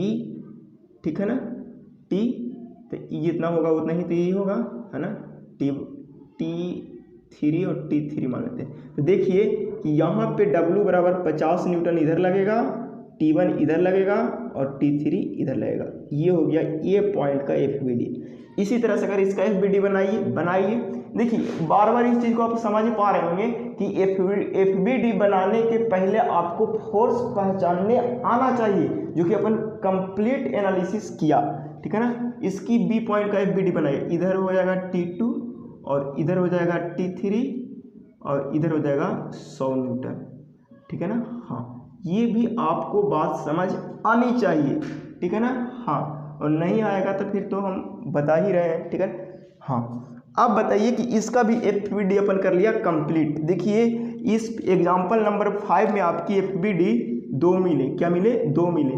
ठीक है ना, T, तो ये जितना होगा उतना ही तो यही होगा, है ना, T3 और T3 मान लेते हैं। तो देखिए कि यहाँ पे W बराबर 50 न्यूटन इधर लगेगा, T1 इधर लगेगा और T3 इधर लगेगा। ये हो गया ए पॉइंट का FBD। इसी तरह से अगर इसका FBD बनाइए देखिए बार बार इस चीज़ को आप समझ पा रहे होंगे कि FBD बनाने के पहले आपको फोर्स पहचानने आना चाहिए, जो कि अपन कंप्लीट एनालिसिस किया, ठीक है ना। इसकी बी पॉइंट का FBD बनाइए, इधर हो जाएगा T2 और इधर हो जाएगा T3 और इधर हो जाएगा 100 न्यूटन, ठीक है ना। हाँ, ये भी आपको बात समझ आनी चाहिए, ठीक है ना। हाँ, और नहीं आएगा तो फिर तो हम बता ही रहे हैं, ठीक है। हाँ, अब बताइए कि इसका भी FBD अपन कर लिया कंप्लीट। देखिए इस एग्जाम्पल नंबर 5 में आपकी FBD 2 मिले, क्या मिले, 2 मिले,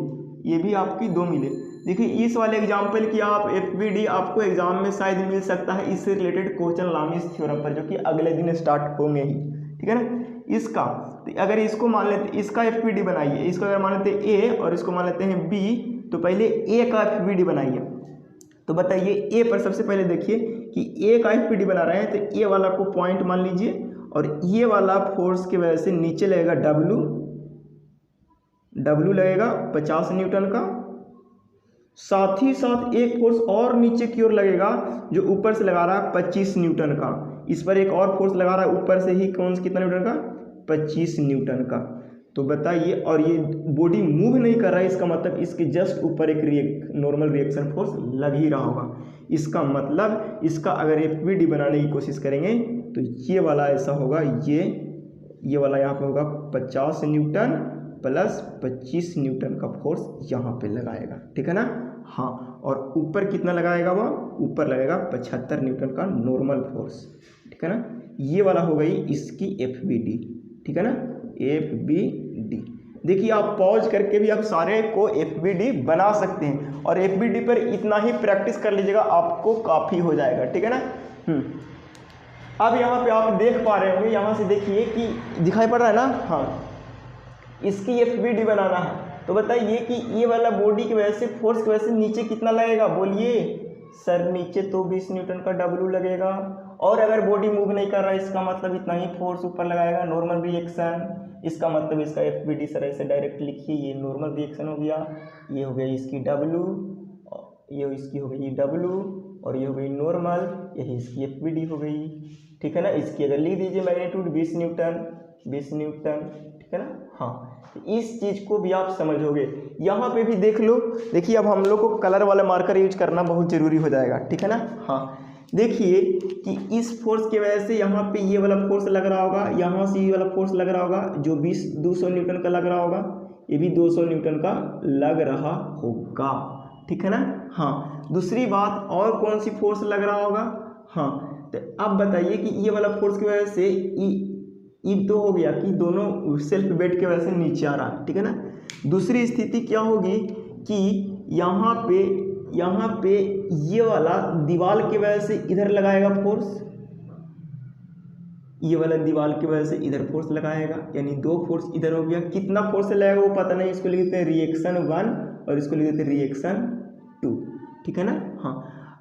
ये भी आपकी 2 मिले। देखिए इस वाले एग्जाम्पल की आप FBD आपको एग्जाम में शायद मिल सकता है, इससे रिलेटेड क्वेश्चन लामिस थ्योरम पर, जो कि अगले दिन स्टार्ट होंगे ही, ठीक है ना। इसका अगर इसको मान लेते, इसका FBD बनाइए, इसको अगर मान लेते हैं A और इसको मान लेते हैं B, तो पहले A का FBD बनाइए। तो बताइए ए पर सबसे पहले देखिए कि ए का FBD बना रहे हैं, तो ए वाला को पॉइंट मान लीजिए और ये वाला फोर्स की वजह से नीचे लगेगा W लगेगा 50 न्यूटन का, साथ ही साथ एक फोर्स और नीचे की ओर लगेगा जो ऊपर से लगा रहा है 25 न्यूटन का। इस पर एक और फोर्स लगा रहा है ऊपर से ही, कौन सा, कितना न्यूटन का, 25 न्यूटन का। तो बताइए, और ये बॉडी मूव नहीं कर रहा है, इसका मतलब इसके जस्ट ऊपर एक नॉर्मल रिएक्शन फोर्स लग ही रहा होगा। इसका मतलब इसका अगर FBD बनाने की कोशिश करेंगे तो ये वाला ऐसा होगा, ये वाला यहाँ पे होगा 50 न्यूटन प्लस 25 न्यूटन का फोर्स यहाँ पे लगाएगा, ठीक है ना। हाँ, और ऊपर कितना लगाएगा, वह ऊपर लगेगा 75 न्यूटन का नॉर्मल फोर्स, ठीक है ना। ये वाला हो गई इसकी FBD, ठीक है ना, FBD। देखिए आप पॉज करके भी आप सारे को FBD बना सकते हैं और FBD पर इतना ही प्रैक्टिस कर लीजिएगा, आपको काफ़ी हो जाएगा, ठीक है ना। अब यहाँ पे आप देख पा रहे होंगे, यहाँ से देखिए कि दिखाई पड़ रहा है ना। हाँ, इसकी FBD बनाना है, तो बताइए कि ये वाला बॉडी की वजह से, फोर्स की वजह से नीचे कितना लगेगा, बोलिए सर। नीचे तो 20 न्यूटन का W लगेगा, और अगर बॉडी मूव नहीं कर रहा है इसका मतलब इतना ही फोर्स ऊपर लगाएगा, नॉर्मल रिएक्शन। इसका मतलब इसका FBD सर ऐसे डायरेक्ट लिखिए, ये नॉर्मल रिएक्शन हो गया, ये हो गई इसकी W, ये इसकी हो गई W और ये हो गई नॉर्मल, यही इसकी FBD हो गई, ठीक है ना। इसकी अगर लिख दीजिए मैग्नीट्यूड 20 न्यूटन, ठीक है ना। हाँ, तो इस चीज़ को भी आप समझोगे। यहाँ पे भी देख लो, देखिए अब हम लोग को कलर वाला मार्कर यूज करना बहुत ज़रूरी हो जाएगा, ठीक है ना। हाँ, देखिए कि इस फोर्स की वजह से यहाँ पे ये वाला फोर्स लग रहा होगा, यहाँ से ये वाला फोर्स लग रहा होगा जो 200 न्यूटन का लग रहा होगा, ये भी 200 न्यूटन का लग रहा होगा, ठीक है ना। हाँ, दूसरी बात और कौन सी फोर्स लग रहा होगा। हाँ, तो अब बताइए कि ये वाला फोर्स की वजह से ये तो हो गया कि दोनों सेल्फ वेट की वजह से नीचे आ रहा है, ठीक है ना। दूसरी स्थिति क्या होगी कि यहाँ पे ये वाला दीवार की वजह से इधर लगाएगा फोर्स, ये वाला दीवार की वजह से इधर फोर्स लगाएगा, यानी 2 फोर्स इधर हो गया। कितना फोर्स लगेगा वो पता नहीं, इसको लिख देते हैं रिएक्शन 1 और इसको लिख देते हैं रिएक्शन 2, ठीक है ना। हाँ,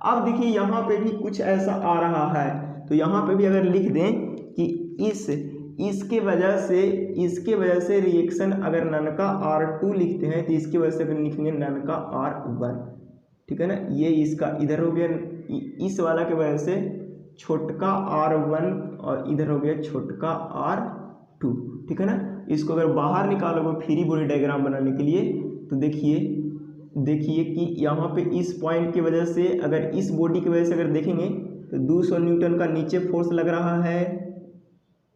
अब देखिए यहाँ पे भी कुछ ऐसा आ रहा है, तो यहाँ पे भी अगर लिख दें कि इसके वजह से रिएक्शन अगर नन का R2 लिखते हैं, तो इसकी वजह से अगर लिखेंगे नन का R1, ठीक है ना। ये इसका इधर हो गया, इस वाला की वजह से छोटका R1 और इधर हो गया छोटका R2, ठीक है ना। इसको अगर बाहर निकालोगे फ्री बॉडी डायग्राम बनाने के लिए तो देखिए कि यहाँ पे इस पॉइंट की वजह से, अगर इस बॉडी की वजह से अगर देखेंगे तो 200 न्यूटन का नीचे फोर्स लग रहा है,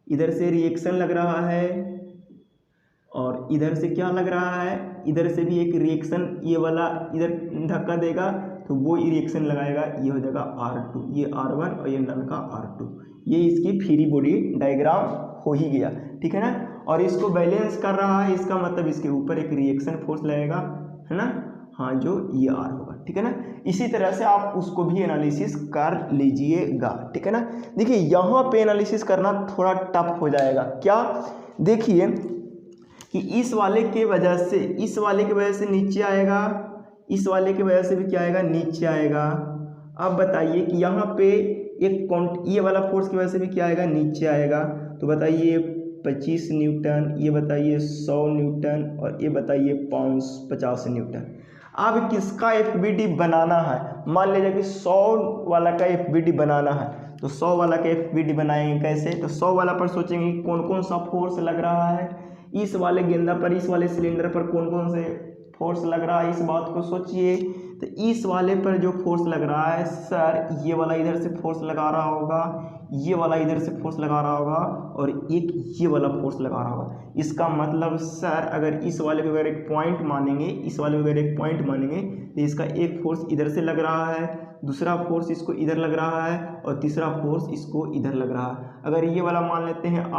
इधर से रिएक्शन लग रहा है और इधर से क्या लग रहा है, इधर से भी एक रिएक्शन, ये वाला इधर धक्का देगा तो वो रिएक्शन लगाएगा, ये हो जाएगा R2, ये R1 और ये नल का R2। ये इसकी फ्री बॉडी डायग्राम हो ही गया, ठीक है ना। और इसको बैलेंस कर रहा है, इसका मतलब इसके ऊपर एक रिएक्शन फोर्स लगेगा, है ना, हाँ, जो ये R होगा, ठीक है ना। इसी तरह से आप उसको भी एनालिसिस कर लीजिएगा, ठीक है ना। देखिए यहाँ पे एनालिसिस करना थोड़ा टफ हो जाएगा, क्या, देखिए कि इस वाले के वजह से, इस वाले की वजह से नीचे आएगा, इस वाले की वजह से भी क्या आएगा, नीचे आएगा। अब बताइए कि यहाँ पे एक ये वाला फोर्स की वजह से भी क्या आएगा, नीचे आएगा। तो बताइए 25 न्यूटन, ये बताइए 100 न्यूटन और ये बताइए 50 न्यूटन। अब किसका FBD बनाना है, मान लीजिए कि 100 वाला का FBD बनाना है, तो 100 वाला का FBD बनाएंगे कैसे, तो 100 वाला पर सोचेंगे कौन कौन सा फोर्स लग रहा है, इस वाले गेंदा पर, इस वाले सिलेंडर पर कौन कौन से फोर्स लग रहा है, इस बात को सोचिए। तो इस वाले पर जो फोर्स लग रहा है सर, ये वाला इधर से फोर्स लगा रहा होगा, ये वाला इधर से फोर्स लगा रहा होगा और एक ये वाला फोर्स लगा रहा होगा। इसका मतलब सर अगर इस वाले को अगर एक पॉइंट मानेंगे, इस वाले को अगर एक पॉइंट मानेंगे तो इसका एक फोर्स इधर से लग रहा है, दूसरा फोर्स इसको इधर लग रहा है और तीसरा फोर्स इसको इधर लग रहा है। अगर ये वाला मान लेते हैं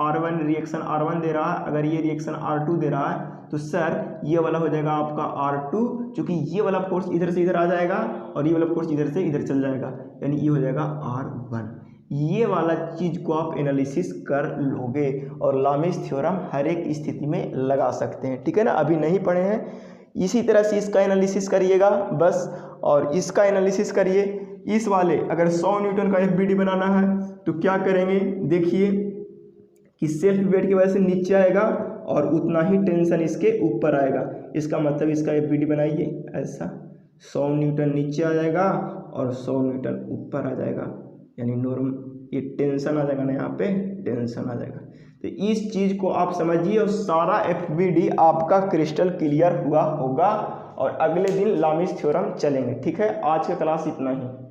R1 रिएक्शन R1 दे रहा है, अगर ये रिएक्शन R2 दे रहा है तो सर ये वाला हो जाएगा आपका R2, क्योंकि ये वाला फोर्स इधर से इधर आ जाएगा और ये वाला फोर्स इधर से इधर चल जाएगा, यानी ये हो जाएगा R1। ये वाला चीज़ को आप एनालिसिस कर लोगे और लामिस थ्योरम हर एक स्थिति में लगा सकते हैं, ठीक है ना। अभी नहीं पढ़े हैं, इसी तरह से इसका एनालिसिस करिएगा बस, और इसका एनालिसिस करिए। इस वाले अगर 100 न्यूटन का FBD बनाना है तो क्या करेंगे, देखिए कि सेल्फ वेट की वजह से नीचे आएगा और उतना ही टेंशन इसके ऊपर आएगा। इसका मतलब इसका FBD बनाइए ऐसा, 100 न्यूटन नीचे आ जाएगा और 100 न्यूटन ऊपर आ जाएगा, यानी नॉर्म ये टेंशन आ जाएगा ना, यहाँ पे टेंशन आ जाएगा। तो इस चीज़ को आप समझिए और सारा FBD आपका क्रिस्टल क्लियर हुआ होगा और अगले दिन लामिस थ्योरम चलेंगे, ठीक है। आज का क्लास इतना ही।